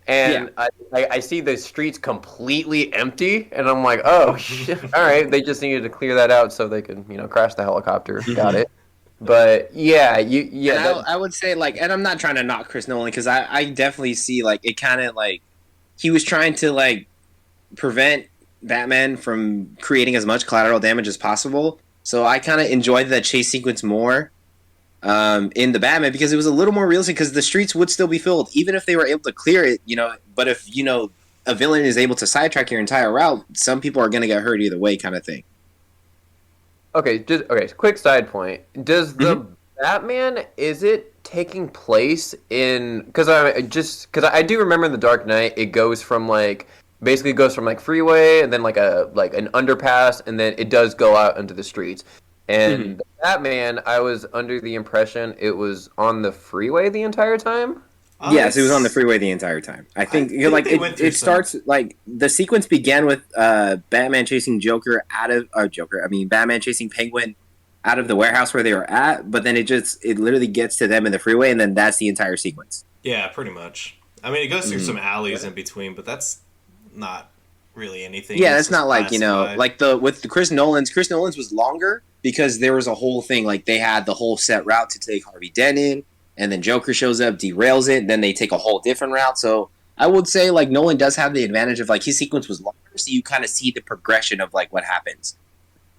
Yeah. and I see the streets completely empty, and I'm like, oh shit! All right, they just needed to clear that out so they could crash the helicopter. Got Mm-hmm. it. But yeah, And that I would say like, and I'm not trying to knock Chris Nolan because I definitely see like it kind of like he was trying to like prevent Batman from creating as much collateral damage as possible. So I kind of enjoyed that chase sequence more in the Batman because it was a little more realistic because the streets would still be filled even if they were able to clear it. But if a villain is able to sidetrack your entire route, some people are going to get hurt either way, kind of thing. okay. Quick side point: does Mm-hmm. the Batman is it taking place in? Because I do remember in the Dark Knight, it goes from like basically goes from like freeway and then like an underpass and then it does go out into the streets. Mm-hmm. And the Batman, I was under the impression it was on the freeway the entire time. Yes, it was on the It's freeway the entire time. I I think think like they went through it some. starts like the sequence began with Batman chasing Joker out of Joker. I mean Batman chasing Penguin out of the warehouse where they were at, but then it literally gets to them in the freeway, and then that's the entire sequence. Yeah, pretty much. I mean, it goes through Mm-hmm. some alleys in between, but that's not really anything. Yeah, It's that's just not like classified. like the with the Chris Nolan's was longer because there was a whole thing like they had the whole set route to take Harvey Dent in, and then Joker shows up, derails it, then they take a whole different route. So I would say like Nolan does have the advantage of like his sequence was longer, so you kind of see the progression of like what happens.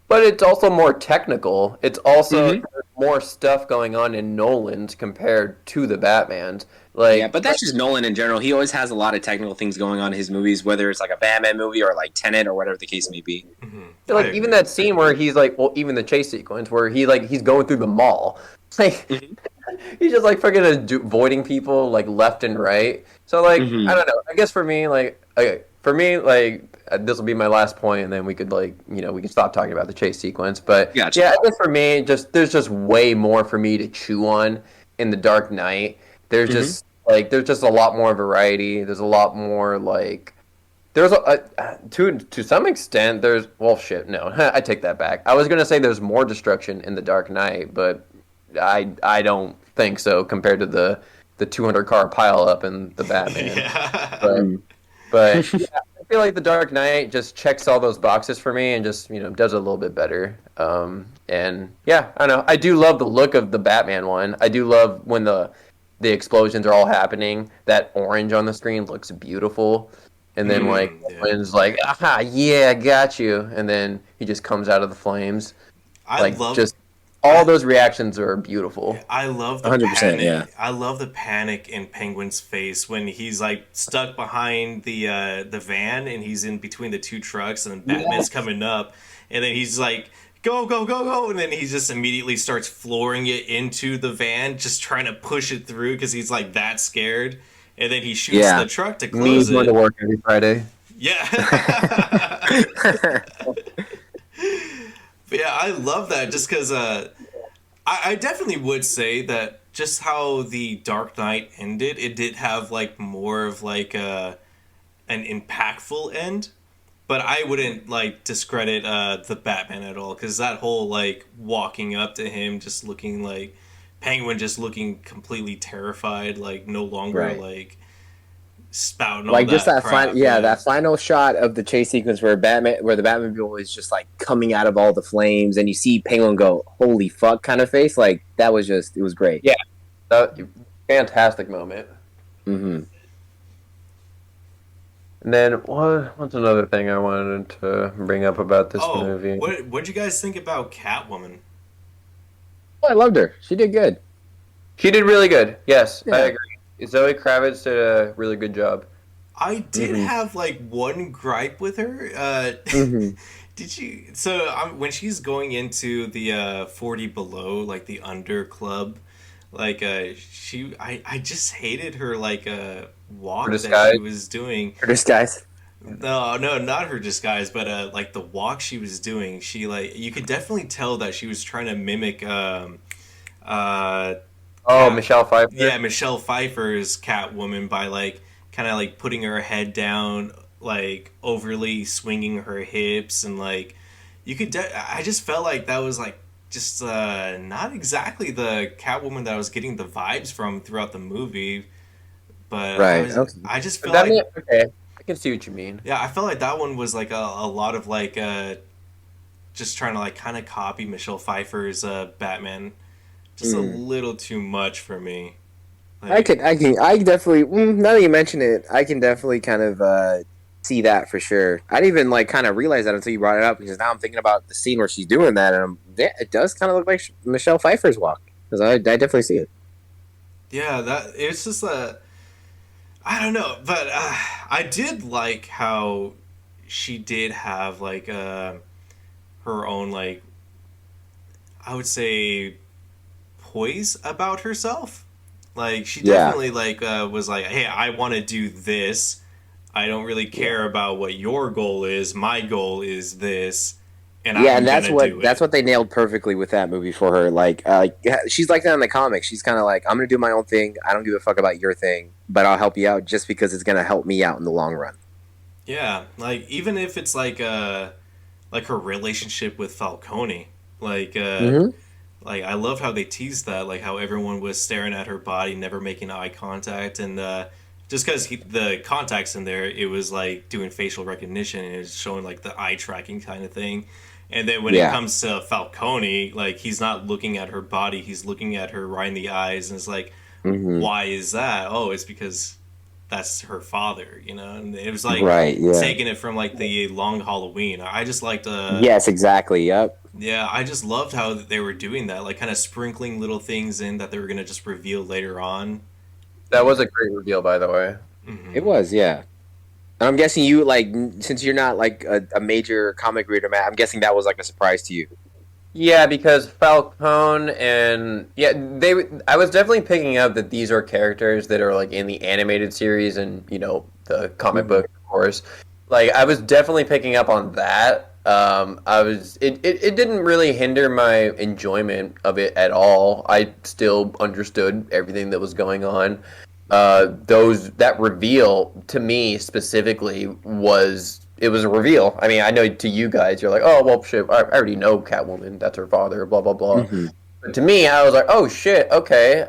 But it's also more technical. It's also Mm-hmm. there's more stuff going on in Nolan's compared to the Batman's. Yeah, Like but that's just Nolan in general. He always has a lot of technical things going on in his movies, whether it's like a Batman movie or like Tenet or whatever the case may be. Hmm. I like even agree. that scene where he's like, well, even the chase sequence where he's going through the mall. Like Mm-hmm. he's just like freaking avoiding people like left and right. So like Mm-hmm. I don't know. I guess for me like okay, for me like this will be my last point, and then we could we can stop talking about the chase sequence. But Gotcha. yeah, I guess for me, there's just way more for me to chew on in the Dark Knight. There's just there's just a lot more variety. There's a lot more there's to some extent there's shit, no. I take that back. I was gonna say there's more destruction in the Dark Knight, but I don't think so compared to the 200 car pile up in the Batman. Yeah. But yeah, I feel like the Dark Knight just checks all those boxes for me and just does it a little bit better. And yeah, I don't know. I do love the look of the Batman one. I do love when the explosions are all happening. That orange on the screen looks beautiful. And then Wayne's like, aha, yeah, I got you. And then he just comes out of the flames. All those reactions are beautiful. I love the 100%, panic. Yeah. I love the panic in Penguin's face when he's stuck behind the van and he's in between the two trucks and Batman's coming up and then he's like, go, go, go, go, and then he just immediately starts flooring it into the van, just trying to push it through because he's that scared. And then he shoots the truck to close it. Going to work every Friday. Yeah. But yeah, I love that just because I definitely would say that just how the Dark Knight ended, it did have more of an impactful end. But I wouldn't discredit the Batman at all because that whole walking up to him, just looking Penguin, just looking completely terrified, no longer spouting all just that crap. That final shot of the chase sequence where the Batmobile is just coming out of all the flames and you see Penguin go, holy fuck kind of face, that was it was great. Yeah, fantastic moment. Mm-hmm. And then what's another thing I wanted to bring up about this movie? What'd you guys think about Catwoman? Oh, I loved her. She did good. She did really good. yes, I agree. Zoe Kravitz did a really good job. I did have one gripe with her. Did you? So when she's going into the 40 below, the under club, I just hated her walk that she was doing. Her disguise. No, not her disguise, but the walk she was doing. She you could definitely tell that she was trying to mimic Michelle Pfeiffer. Yeah, Michelle Pfeiffer's Catwoman by kind of putting her head down, overly swinging her hips, and you could. I just felt like that was just not exactly the Catwoman that I was getting the vibes from throughout the movie. But I just felt okay, I can see what you mean. Yeah, I felt like that one was a lot of just trying to kind of copy Michelle Pfeiffer's Batman. Just a little too much for me. I definitely. Now that you mention it, I can definitely kind of see that for sure. I didn't even kind of realize that until you brought it up because now I'm thinking about the scene where she's doing that, and it does kind of look like Michelle Pfeiffer's walk because I definitely see it. Yeah, it's just I don't know, but I did like how she did have her own I would say poise about herself. She definitely was hey, I want to do this. I don't really care about what your goal is. My goal is this, and and that's what they nailed perfectly with that movie for her. She's like that in the comics. She's kind of I'm gonna do my own thing. I don't give a fuck about your thing, but I'll help you out just because it's gonna help me out in the long run. Yeah, even if it's her relationship with Falcone, I love how they teased that, how everyone was staring at her body, never making eye contact, and just because the contacts in there, it was doing facial recognition and it was showing the eye tracking kind of thing. And then when it comes to Falcone, he's not looking at her body, he's looking at her right in the eyes, and it's why is that? Oh, it's because that's her father, And it was taking it from the Long Halloween. I just liked yes, exactly. Yep. Yeah, I just loved how they were doing that, kind of sprinkling little things in that they were gonna just reveal later on. That was a great reveal, by the way. Mm-hmm. It was, yeah. And I'm guessing you since you're not a major comic reader, Matt. I'm guessing that was a surprise to you. Yeah, because Falcone and I was definitely picking up that these are characters that are in the animated series and the comic book, of course. like I was definitely picking up on that. It didn't really hinder my enjoyment of it at all. I still understood everything that was going on. Those that reveal to me specifically was a reveal. I mean, I know to you guys, you're like, oh well, shit, I already know Catwoman. That's her father. Blah blah blah. Hmm. But to me, I was like, oh shit, okay.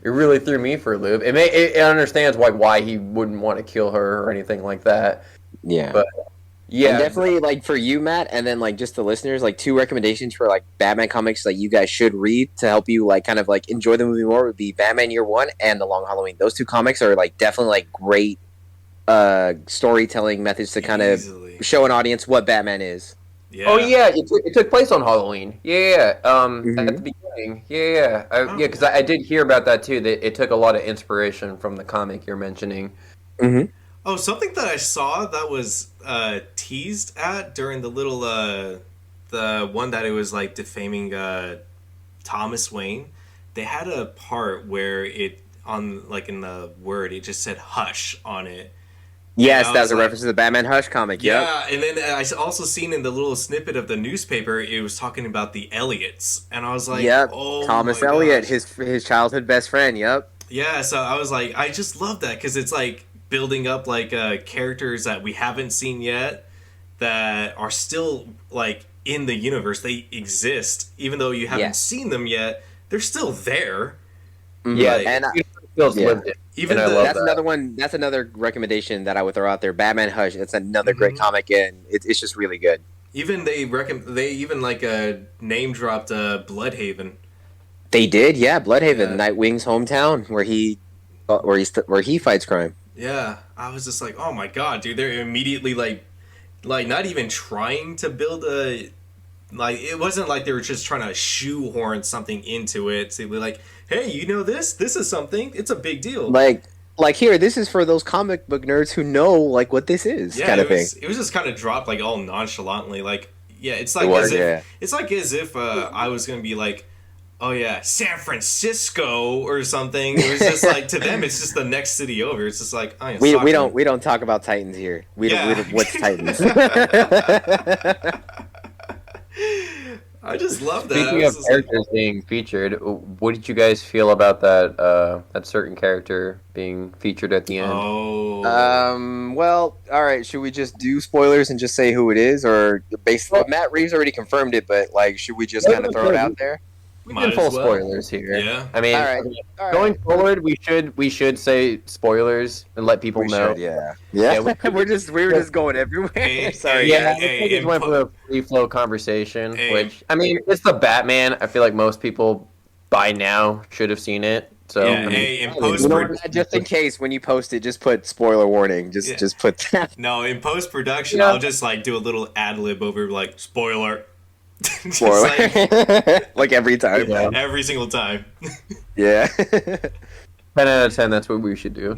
It really threw me for a loop. It understands why he wouldn't want to kill her or anything like that. Yeah. But And yeah, definitely, like for you, Matt, and then like just the listeners, like two recommendations for like Batman comics that you guys should read to help you like kind of like enjoy the movie more would be Batman Year One and The Long Halloween. Those two comics are like definitely like great storytelling methods to kind of Easily. show an audience what Batman is. Yeah. oh yeah, it took place on Halloween. Yeah, yeah. At the Mhm. beginning. Yeah, yeah. Because I did hear about that too. That it took a lot of inspiration from the comic you're mentioning. Mm-hmm. Oh, something that I saw that was teased at during the little the one that it was like defaming Thomas Wayne. They had a part where it on like in the word it just said hush on it. And Yes, I that was was a like, reference to the Batman Hush comic. Yep. yeah, and then I also seen in the little snippet of the newspaper it was talking about the Elliots, and I was like, Yep. oh Thomas my Elliot, gosh. his childhood best friend. Yep. Yeah, so I was like, I just love that because it's like building up like characters that we haven't seen yet that are still like in the universe. They exist, even though you haven't Yes. seen them yet. They're still there. Mhm. Yeah, Like, and it feels yeah. lived in. even And I the love that's that. another one. That's another recommendation that I would throw out there. Batman Hush. It's another great Mhm. comic, and it's just really good. even they even like name dropped Bloodhaven. They did, yeah. Bloodhaven, Yeah. Nightwing's hometown, where he fights crime. Yeah, I was just like, oh my god, dude! They're immediately like not even trying to build a like it wasn't like they were just trying to shoehorn something into it to be like, hey, you know this is something, it's a big deal. Like here, this is for those comic book nerds who know like what this is, Yeah, kind of thing. it was just kind of dropped like all nonchalantly, like yeah, it's It like was, as if yeah. it's like as if I was gonna be like, oh yeah, San Francisco or something. It was just like to them it's just the next city over. It's just like, oh yeah, We don't talk about Titans here. We don't what's Titans. I just love that. Speaking I was of just like, characters being featured, what did you guys feel about that certain character being featured at the end? oh, Well, all right. Should we just do spoilers and just say who it is, or basically Matt Reeves already confirmed it, but like, should we just kind of throw it out there? We've Might been full as well. spoilers here. Yeah. I mean, All right. All going right. forward, we should say spoilers and let people We know. should, yeah. Yeah, Yeah, we were just going everywhere. Hey, Sorry, hey, Yeah, guys. hey, we just and went for a free flow conversation, Hey. which I mean, it's the Batman. I feel like most people by now should have seen it. So Yeah, I mean, hey, in You post know what, just in case when you post it, just put spoiler warning. Yeah. Just put that. no, in post production, Yeah. I'll just like do a little ad lib over like spoiler, just Spoiler. like Like every time. Yeah. every single time. Yeah. 10 out of 10. That's what we should do.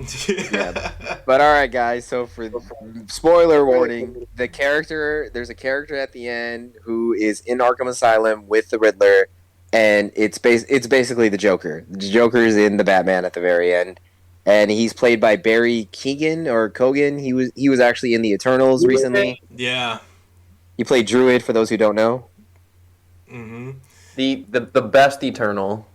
Yeah. But all right, guys. So for spoiler warning, there's a character at the end who is in Arkham Asylum with the Riddler, and it's basically the Joker. The Joker is in the Batman at the very end, and he's played by Barry Keoghan or Kogan. He was actually in the Eternals recently. Yeah. He played Druid for those who don't know. Mm-hmm. The best Eternal.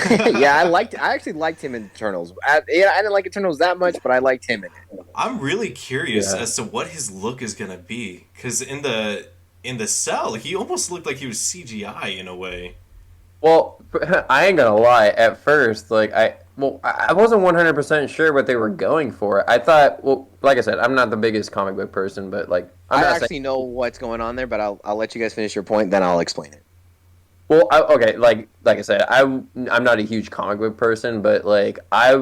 Yeah, I actually liked him in Eternals. I didn't like Eternals that much, but I liked him in it. I'm really curious Yeah. as to what his look is gonna be, because in the cell, he almost looked like he was CGI in a way. Well, I ain't gonna lie. At first, I wasn't 100% sure what they were going for. I thought, well, like I said, I'm not the biggest comic book person, but like I'm I not actually saying. know what's going on there, but I'll let you guys finish your point, then I'll explain it. Well, okay, like I said, I'm not a huge comic book person, but like I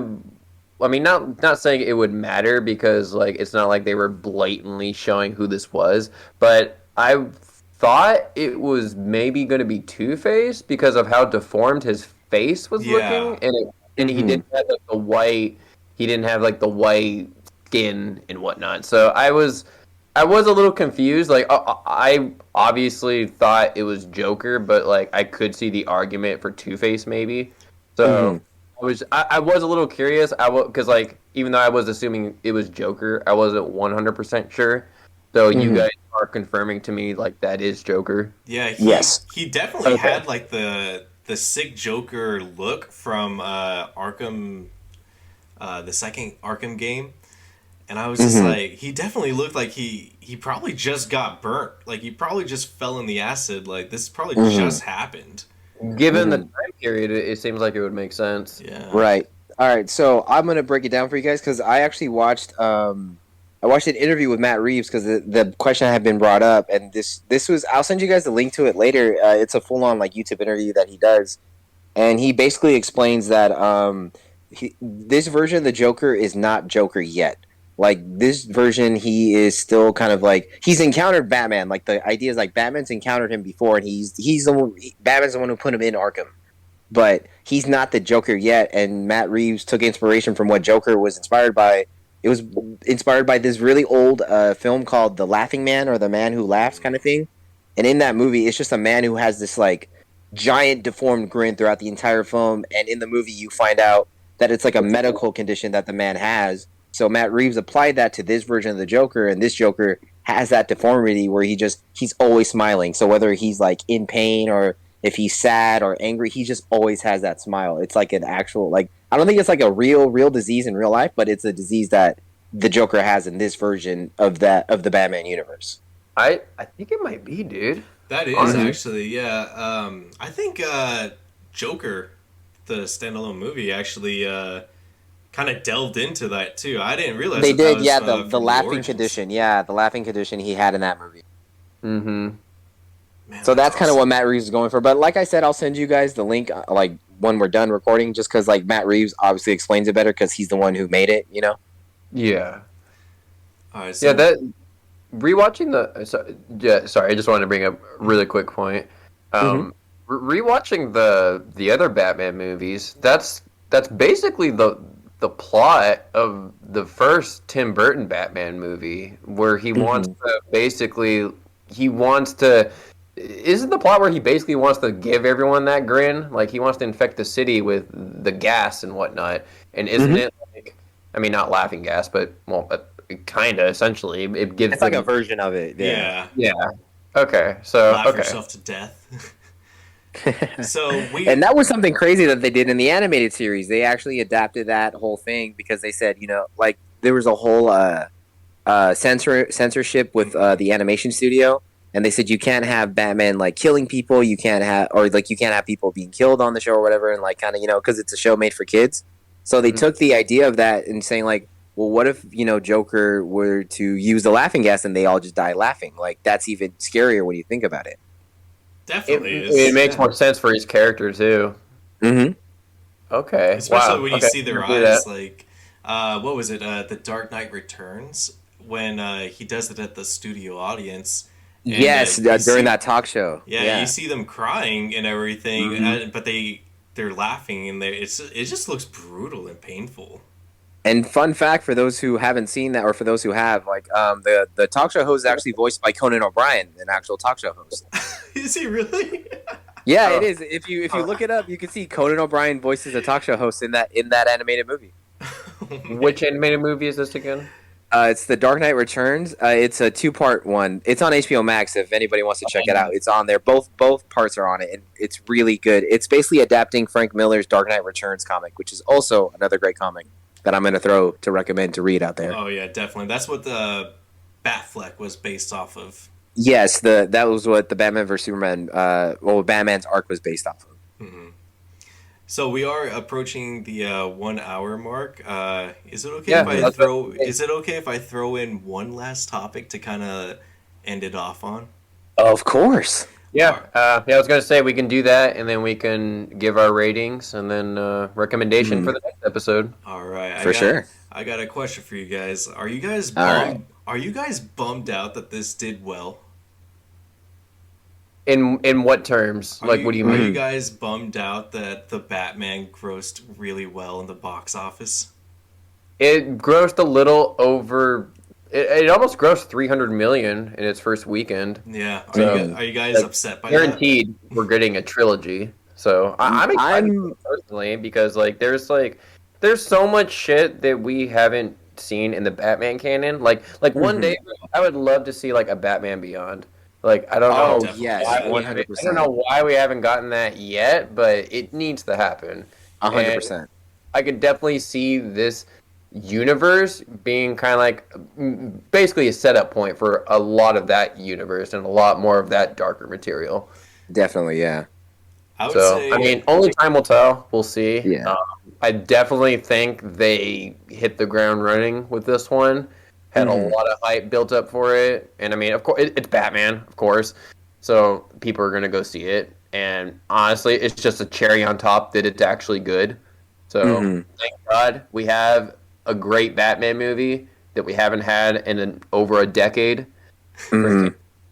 mean, not saying it would matter because like it's not like they were blatantly showing who this was, but I thought it was maybe going to be Two-Face because of how deformed his face was Yeah. looking, and he Mhm. didn't have like the white, he didn't have like the white skin and whatnot. So I was a little confused. Like I obviously thought it was Joker, but like I could see the argument for Two-Face maybe. So Mhm. I was a little curious. Because like even though I was assuming it was Joker, I wasn't 100% sure. So you Mhm. guys are confirming to me like that is Joker. Yeah, Yes. he definitely Okay. had like the sick Joker look from Arkham, the second Arkham game, and I was just Hmm. like, he definitely looked like he probably just got burnt, like he probably just fell in the acid, like this probably Hmm. just happened. Given the Hmm. time period, it seems like it would make sense. Yeah. Right. All right. So I'm gonna break it down for you guys because I actually watched I watched an interview with Matt Reeves because the question had been brought up, and this was I'll send you guys the link to it later. It's a full on like YouTube interview that he does, and he basically explains that this version of the Joker is not Joker yet. Like this version, he is still kind of like he's encountered Batman. Like the idea is like Batman's encountered him before, and he's the one, Batman's the one who put him in Arkham, but he's not the Joker yet. And Matt Reeves took inspiration from what Joker was inspired by. It was inspired by this really old film called The Laughing Man or The Man Who Laughs kind of thing. And in that movie, it's just a man who has this like giant deformed grin throughout the entire film. And in the movie, you find out that it's like a medical condition that the man has. So Matt Reeves applied that to this version of the Joker, and this Joker has that deformity where he's always smiling. So whether he's like in pain or if he's sad or angry, he just always has that smile. It's like an actual like I don't think it's like a real disease in real life, but it's a disease that the Joker has in this version of the Batman universe. I think it might be, dude. That is Honestly. actually, yeah. I think Joker, the standalone movie, actually kind of delved into that too. I didn't realize They that did, was yeah, the from the laughing origins. condition, yeah, the laughing condition he had in that movie. Mm-hmm. Man, So that's that's kind of awesome. what Matt Reeves is going for. But like I said, I'll send you guys the link like when we're done recording, just because like Matt Reeves obviously explains it better because he's the one who made it, you know. Yeah. All right, Yeah, so that rewatching yeah, sorry, I just wanted to bring up a really quick point. Mm-hmm. Rewatching the other Batman movies, that's basically the plot of the first Tim Burton Batman movie, where Mm-hmm. he wants to isn't the plot where he basically wants to give everyone that grin, like he wants to infect the city with the gas and whatnot, and isn't Mm-hmm. it like, I mean, not laughing gas, but well, kind of essentially it gives It's like a them. version of it, yeah. yeah, Yeah. Okay. So laugh okay. yourself to death. So And we, that was something crazy that they did in the animated series. They actually adapted that whole thing because they said, you know, like there was a whole censorship with the animation studio, and they said you can't have Batman like killing people, you can't have or like you can't have people being killed on the show or whatever, and like kind of because it's a show made for kids. So they took the idea of that and saying like, well, what if Joker were to use the laughing gas and they all just die laughing? Like that's even scarier when you think about it. definitely It is, makes yeah. more sense for his character too. Mm-hmm. Okay. Especially Wow. when you Okay. see their I see that. eyes, like what was it? The Dark Knight Returns when he does it at the studio audience, and Yes, you during see, that talk show. yeah, you Yeah. see them crying and everything, Hmm. but they're laughing, and it just looks brutal and painful. And fun fact for those who haven't seen that, or for those who have, like the talk show host is actually voiced by Conan O'Brien, an actual talk show host. Is he really? Yeah, it Oh. is. If you look it up, you can see Conan O'Brien voices a talk show host in that animated movie. Oh, man. Which animated movie is this again? It's The Dark Knight Returns. It's a two-part one. It's on HBO Max. If anybody wants to check it out, it's on there. Both parts are on it, and it's really good. It's basically adapting Frank Miller's Dark Knight Returns comic, which is also another great comic that I'm going to throw to recommend to read out there. Oh yeah, definitely. That's what the Batfleck was based off of. Yes, the that was what the Batman vs Superman, Batman's arc was based off of. Hmm. So we are approaching the 1 hour mark. Is it okay Yeah, if I that's throw? right. Is it okay if I throw in one last topic to kind of end it off on? Of course. Yeah. Yeah. I was gonna say we can do that, and then we can give our ratings, and then recommendation for the next episode. All right, For sure. I got a question for you guys. Are you guys All right. Are you guys bummed out that this did well? In what terms? Like, what do you Are mean? you guys bummed out that the Batman grossed really well in the box office? It grossed a little over. It almost grossed 300 million in its first weekend. Yeah. So, Are you guys like, upset by that? Guaranteed, we're getting a trilogy. So I'm excited I'm personally because there's so much shit that we haven't seen in the Batman canon. Like one day bro, I would love to see like a Batman Beyond. Like I don't Oh, know Oh definitely. yes, why Yeah. we one haven't, hundred I don't percent, know why we haven't gotten that yet, but it needs to happen. 100%. I could definitely see this universe being kind of like basically a setup point for a lot of that universe and a lot more of that darker material. Definitely, yeah, I would So, I say mean, only time will tell. We'll see. yeah. I definitely think they hit the ground running with this one. Had a Hmm. lot of hype built up for it, and I mean, of course, it's Batman, of course. So people are gonna go see it, and honestly, it's just a cherry on top that it's actually good. So Hmm. thank God we have a great Batman movie that we haven't had in over a decade. Hmm.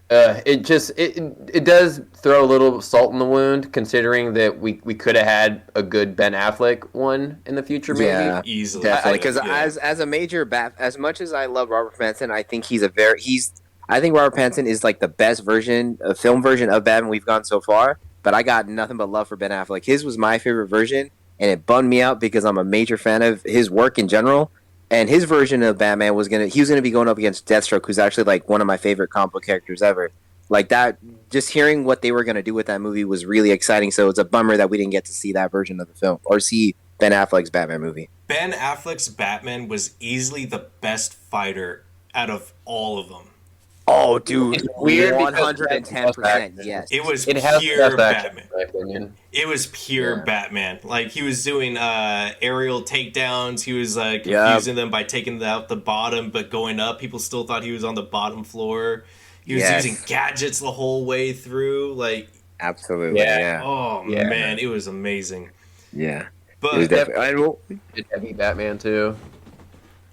It does throw a little salt in the wound, considering that we could have had a good Ben Affleck one in the future, maybe. Yeah, easily definitely. could Because have. Yeah. as a major bat, as much as I love Robert Pattinson, I think he's. I think Robert Pattinson is like the best version, a film version of Batman we've gone so far. But I got nothing but love for Ben Affleck. His was my favorite version, and it bummed me out because I'm a major fan of his work in general. And his version of Batman he was gonna be going up against Deathstroke, who's actually like one of my favorite comic book characters ever. Like that, just hearing what they were gonna do with that movie was really exciting. So it's a bummer that we didn't get to see that version of the film or see Ben Affleck's Batman movie. Ben Affleck's Batman was easily the best fighter out of all of them. Oh, dude, It's weird because one hundred and ten percent, yes. It was It has the pure best action, Batman. in my opinion. It was pure Yeah. Batman. Like he was doing aerial takedowns. He was Yep. confusing them by taking out the bottom, but going up. People still thought he was on the bottom floor. He was Yes. using gadgets the whole way through. Like, Absolutely, Yeah. yeah, oh Yeah. man, it was amazing. yeah. But It was definitely. It's heavy Batman too.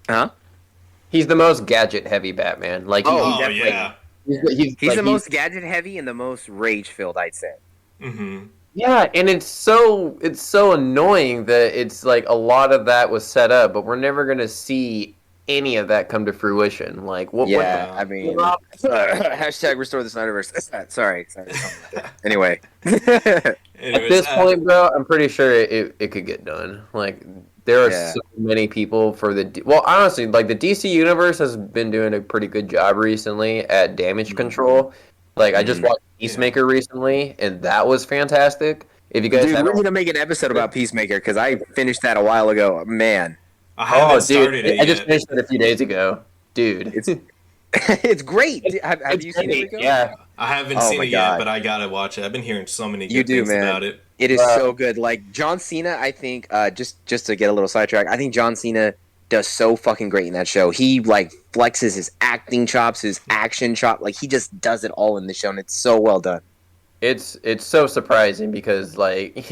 Huh? He's the most gadget heavy Batman. Like Oh, oh definitely. yeah, he's He's like, the most gadget heavy and the most rage filled, I'd say. mm-hmm. yeah, and it's so annoying that it's like a lot of that was set up, but we're never gonna see any of that come to fruition. Like what? Yeah, what- I mean, Rob- hashtag restore the Snyderverse. Sorry. something like that. Anyway. At Anyways, this point, bro, I'm pretty sure it could get done. Like there are Yeah. so many people for well, honestly, like the DC universe has been doing a pretty good job recently at damage control. Like I just Mhm. watched Peacemaker recently, and that was fantastic. If you guys Dude, we haven't, need to make an episode about Peacemaker because I finished that a while ago. Man, I haven't dude, started it I just yet. finished it a few days ago, dude. it's it's great. Have It's you seen it, great, Rico? yeah. I haven't Oh seen my it yet, God. but I gotta watch it. I've been hearing so many You good do, things man. about it. It is Wow. so good. Like John Cena, I think just to get a little sidetracked, I think John Cena does so fucking great in that show. He like flexes his acting chops, his action chop, like he just does it all in the show, and it's so well done. It's so surprising because like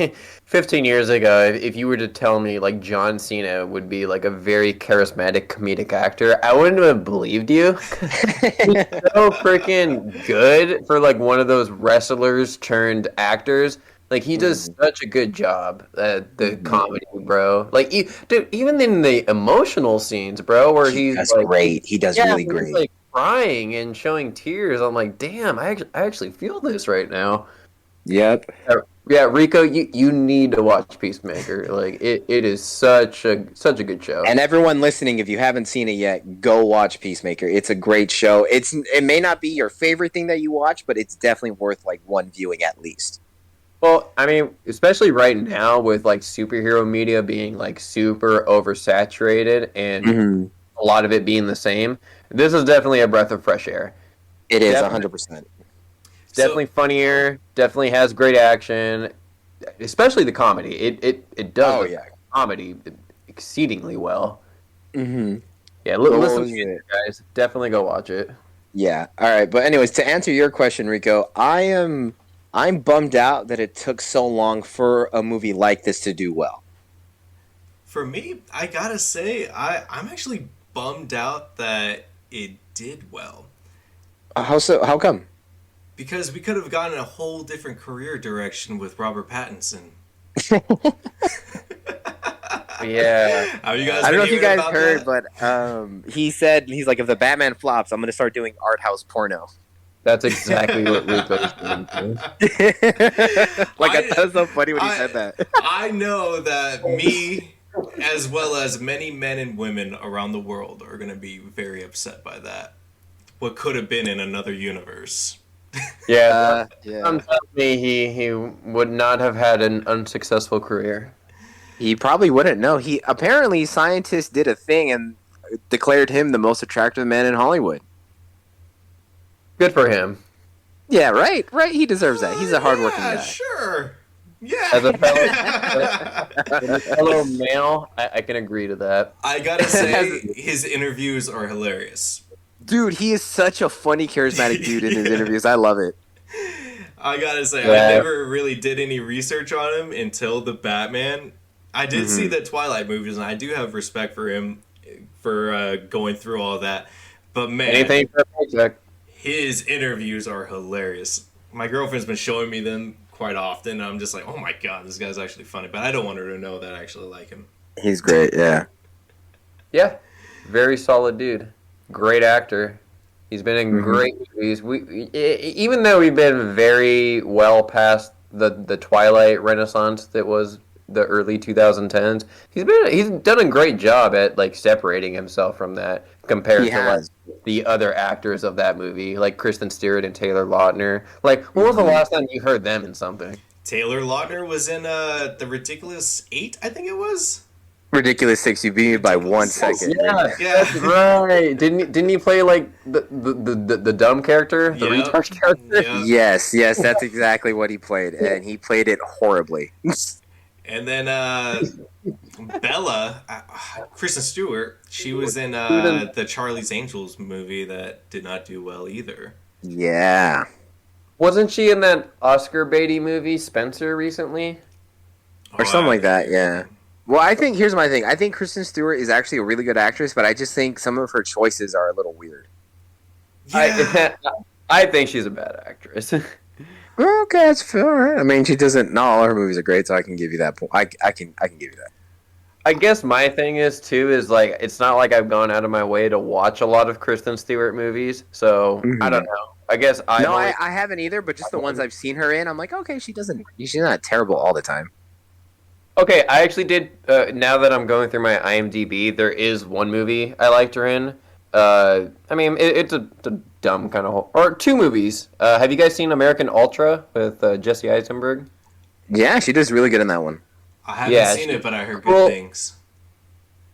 15 years ago, if you were to tell me like John Cena would be like a very charismatic comedic actor, I wouldn't have believed you. He's so freaking good for like one of those wrestlers turned actors. Like he does such a good job at the comedy, bro. Like, dude, even in the emotional scenes, bro, where he's That's like, great. He does yeah, really he's great. like crying and showing tears. I'm like, damn, I actually feel this right now. Yep. Yeah, Rico, you need to watch Peacemaker. Like it is such a good show. And everyone listening, if you haven't seen it yet, go watch Peacemaker. It's a great show. It may not be your favorite thing that you watch, but it's definitely worth like one viewing at least. Well, I mean, especially right now with like superhero media being like super oversaturated and Mm-hmm. a lot of it being the same, this is definitely a breath of fresh air. It is Definitely. 100%. It's definitely funnier, definitely has great action, especially the comedy. It does Oh the yeah. comedy exceedingly well. Mm-hmm. Yeah, What listen was to it? it, guys. Definitely go watch it. Yeah. All right. But anyways, to answer your question, Rico, I'm bummed out that it took so long for a movie like this to do well. For me, I gotta say, I'm actually bummed out that it did well. How so? How come? Because we could have gone in a whole different career direction with Robert Pattinson. Yeah. Have you guys I don't been know if you hearing guys about heard, that? but he said he's like, if the Batman flops, I'm gonna start doing art house porno. That's exactly what Rico's doing. Like I thought I, it was so funny when he I, said that. I know that me, as well as many men and women around the world, are going to be very upset by that. What could have been in another universe. Yeah, Yeah. some tells me he would not have had an unsuccessful career. He probably wouldn't know. He apparently scientists did a thing and declared him the most attractive man in Hollywood. Good for him. Yeah, right, right. He deserves that. He's a hardworking Yeah, guy. sure. As a fellow, Yeah. as a fellow male, I can agree to that. I gotta say, his interviews are hilarious. Dude, he is such a funny, charismatic dude in his interviews. I love it. I gotta say, I Yeah. never really did any research on him until the Batman. I did see the Twilight movies, and I do have respect for him for going through all that. But man, Anything for a paycheck. his interviews are hilarious. My girlfriend's been showing me them quite often, and I'm just like, oh my god, this guy's actually funny. But I don't want her to know that I actually like him. He's great. Yeah. Yeah, very solid dude. Great actor. He's been in great movies. Even though we've been very well past the Twilight Renaissance that was the early 2010s, he's done a great job at like separating himself from that compared He to like has. the other actors of that movie, like Kristen Stewart and Taylor Lautner. Like, when was the last time you heard them in something? Taylor Lautner was in The Ridiculous 8, I think it was. Ridiculous Six. You beat me by 1 second. Yeah, Yeah. that's right. Didn't he play like the dumb character, the Yep. retard character? Yep. Yes, yes, that's exactly what he played, and he played it horribly. And then Bella, Kristen Stewart, she was in the Charlie's Angels movie that did not do well either. Yeah. Wasn't she in that Oscar Beatty movie Spencer recently? Or something like that, yeah. Well, I think here's my thing. I think Kristen Stewart is actually a really good actress, but I just think some of her choices are a little weird. Yeah. I think she's a bad actress. Okay, that's fair. I mean, she doesn't. Not all her movies are great, so I can give you that point. I can give you that. I guess my thing is too is like it's not like I've gone out of my way to watch a lot of Kristen Stewart movies, so I don't know. I guess I haven't either, but just the ones I've seen her in, I'm like, okay, she's not terrible all the time. Okay, I actually did. Now that I'm going through my IMDb, there is one movie I liked her in. I mean, it's a dumb kind of or two movies. Have you guys seen American Ultra with Jesse Eisenberg? Yeah, she does really good in that one. I haven't Yeah, seen it, but I heard cool. good things.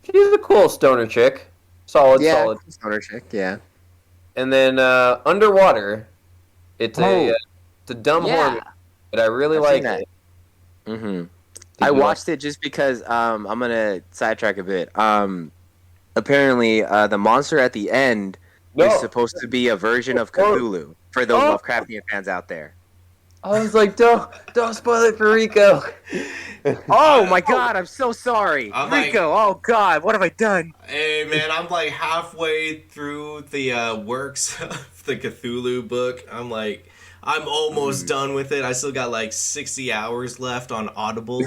She's a cool stoner chick. Solid. Stoner chick. Yeah. And then Underwater. It's a dumb horror Yeah. movie, but I really I've like seen that. it. Mm-hmm. Did I you watched it just because I'm gonna sidetrack a bit. Apparently, the monster at the end is supposed to be a version of Cthulhu for those Lovecraftian fans out there. I was like, don't spoil it for Rico. Oh my god, I'm so sorry. I'm like- Rico, oh god, what have I done? Hey man, I'm like halfway through the works of the Cthulhu book. I'm almost done with it. I still got like 60 hours left on Audible.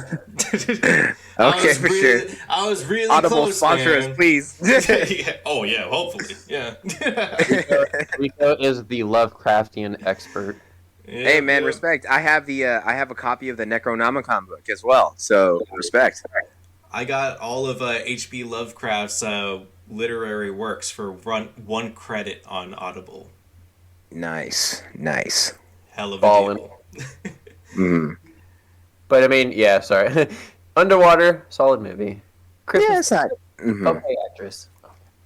Okay, for sure. I was really Audible close, sponsor man. us, please. Yeah. Oh yeah, hopefully. Yeah. Rico is the Lovecraftian expert. Hey man, respect. I have a copy of the Necronomicon book as well, so respect. I got all of H.P. Lovecraft's literary works for one credit on Audible. Nice. Hell of a Ballin'. deal. Mm. But I mean, yeah, sorry. Underwater, solid movie. Yeah, it's not. Mhm. Okay actress.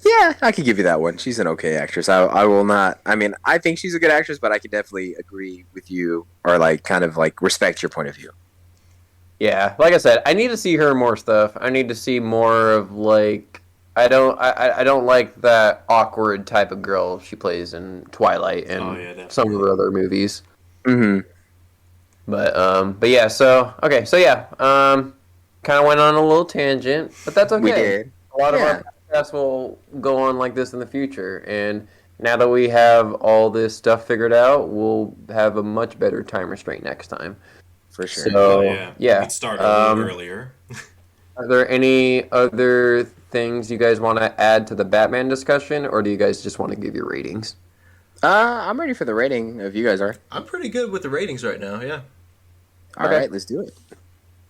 Yeah, I could give you that one. She's an okay actress. I will not. I mean, I think she's a good actress, but I could definitely agree with you or like kind of like respect your point of view. Yeah, like I said, I need to see her in more stuff. I need to see more of like I don't like that awkward type of girl she plays in Twilight and some of her other movies. Mm-hmm. But yeah, so kind of went on a little tangent, but that's okay. We did. A lot of our podcasts will go on like this in the future, and now that we have all this stuff figured out, we'll have a much better time restraint next time. For sure. So We could start a little earlier. Are there any other things you guys want to add to the Batman discussion, or do you guys just want to give your ratings? I'm ready for the rating if you guys are. I'm pretty good with the ratings right now. Yeah. All Okay. right, let's do it.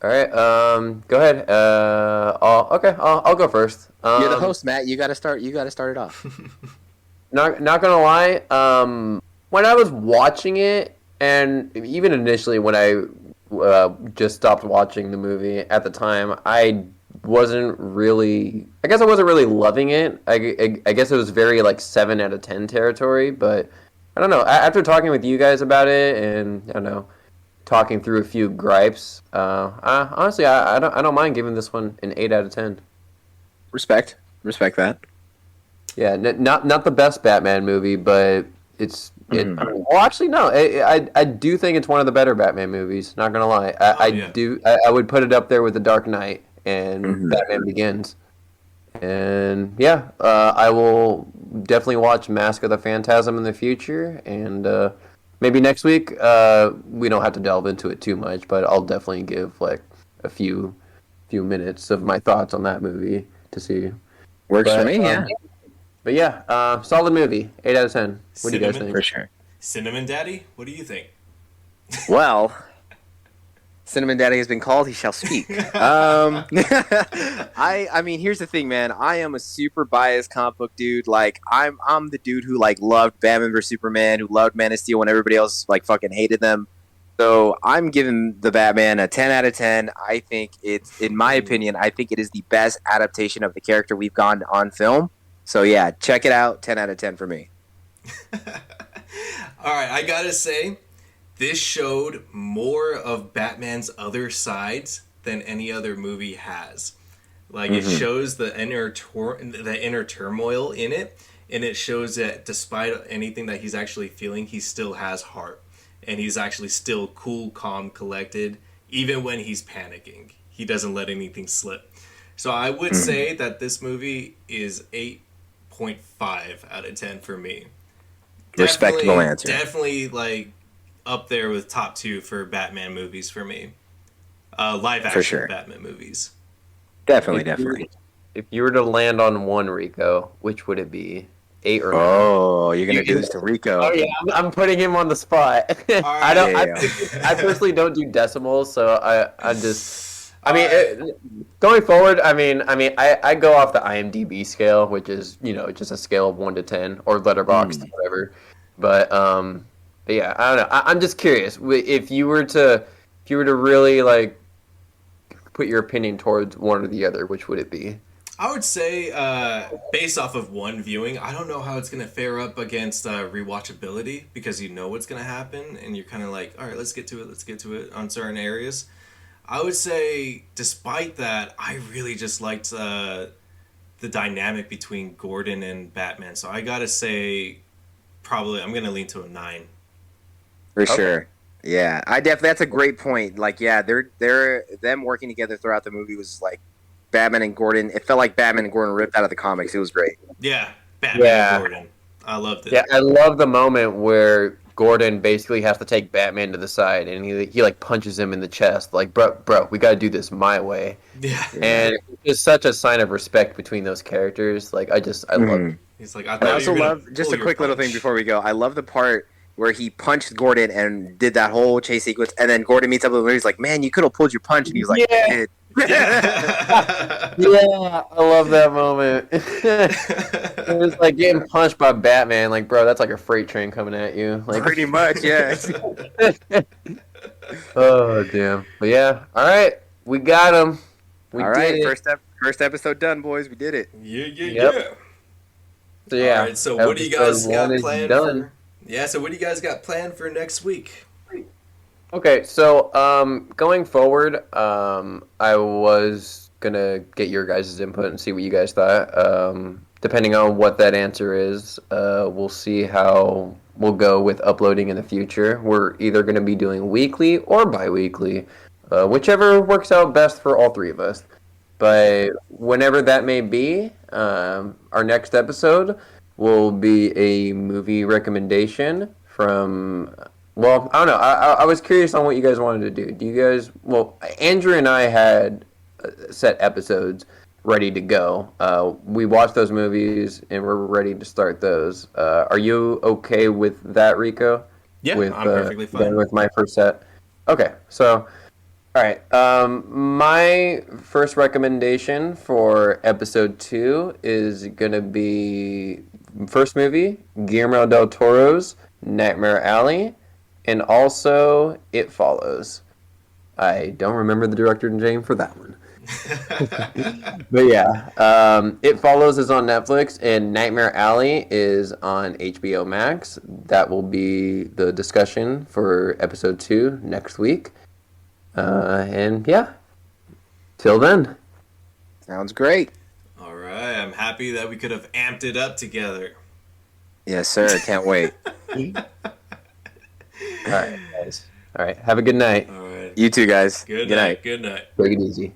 All right. Go ahead. I'll go first. You're the host, Matt. You got to start. You got to start it off. Not gonna lie. When I was watching it, and even initially when I just stopped watching the movie at the time, I wasn't really. I guess I wasn't really loving it. I guess it was very like 7 out of 10 territory. But I don't know. After talking with you guys about it, and I don't know, talking through a few gripes, honestly, I don't mind giving this one an 8 out of 10. Respect that. Yeah, not the best Batman movie, but it's it. Mhm. Well, actually, no. I do think it's one of the better Batman movies. Not gonna lie, Yeah. I would put it up there with The Dark Knight and Mhm. Batman Begins. And yeah, I will definitely watch Mask of the Phantasm in the future, and maybe next week. We don't have to delve into it too much, but I'll definitely give like a few minutes of my thoughts on that movie to see. Works for But, me. Yeah, But yeah, solid movie. 8 out of 10. What do you guys Cinnamon? think? for sure. Cinnamon Daddy, what do you think? Well, Cinnamon Daddy has been called; he shall speak. I mean, here's the thing, man. I am a super biased comic book dude. Like, I'm the dude who like loved Batman vs Superman, who loved Man of Steel when everybody else like fucking hated them. So I'm giving the Batman a 10 out of 10. I think it's, in my opinion, I think it is the best adaptation of the character we've gone on film. So yeah, check it out. 10 out of 10 for me. All right, I gotta say, this showed more of Batman's other sides than any other movie has. Like it Mhm. shows the inner turmoil in it, and it shows that despite anything that he's actually feeling, he still has heart, and he's actually still cool, calm, collected, even when he's panicking. He doesn't let anything slip. So I would say that this movie is 8.5 out of 10 for me. Respectable answer. Definitely like up there with top two for Batman movies for me. Live action sure. Batman movies. Definitely. If you were to land on one, Rico, which would it be? 8 or 9? Oh, you're gonna do this to Rico. Oh yeah, I'm putting him on the spot. I don't. Yeah. I personally don't do decimals, so I just. I mean, going forward, I go off the IMDb scale, which is just a scale of 1 to 10, or Letterboxd, whatever. But yeah, I don't know. I'm just curious if you were to really like put your opinion towards one or the other, which would it be? I would say, based off of one viewing, I don't know how it's going to fare up against rewatchability because you know what's going to happen and you're kind of like, all right, let's get to it on certain areas. I would say, despite that, I really just liked the dynamic between Gordon and Batman. So I got to say, probably, I'm going to lean to a 9. For sure. Yeah, I definitely. That's a great point. Like, yeah, they're them working together throughout the movie was like Batman and Gordon. It felt like Batman and Gordon ripped out of the comics. It was great. Yeah, Batman and Gordon. I loved it. Yeah, I love the moment where Gordon basically has to take Batman to the side and he like punches him in the chest, like, bro, we got to do this my Yeah. And it's such a sign of respect between those characters. Like, I love it. He's like, I also love just a quick little thing before we go. I love the part where he punched Gordon and did that whole chase sequence, and then Gordon meets up with him and he's like, "Man, you could have pulled your punch," and he was like, Yeah. Yeah, I love that moment. It was like getting punched by Batman. Like, bro, that's like a freight train coming at you. Like, pretty much, yeah. oh damn. But yeah, all right, we got him. We All right, did it. first episode done, boys. We did it. Yeah. Yep. So yeah. All right, so what do you guys episode got 1 is planned done. for? Yeah, so what do you guys got planned for next week? Okay, so going forward, I was gonna get your guys' input and see what you guys thought. Depending on what that answer is, we'll see how we'll go with uploading in the future. We're either gonna be doing weekly or bi-weekly, whichever works out best for all three of us. But whenever that may be, our next episode will be a movie recommendation from. Well, I don't know. I was curious on what you guys wanted to do. Do you guys? Well, Andrew and I had set episodes. ready to go. We watched those movies and we're ready to start those. Are you okay with that, Rico? Yeah, With I'm perfectly fine. going with my first set. Okay, so all right. My first recommendation for episode 2 is gonna be first movie Guillermo del Toro's Nightmare Alley, and also It Follows. I don't remember the director name for that one. But yeah, It Follows is on Netflix, and Nightmare Alley is on HBO Max. That will be the discussion for episode 2 next week. And yeah, till then. Sounds great. All right, I'm happy that we could have amped it up together. Yes, sir. Can't wait. All right, guys. All right, have a good night. All right. You too, guys. Good night. Good night. Take it easy.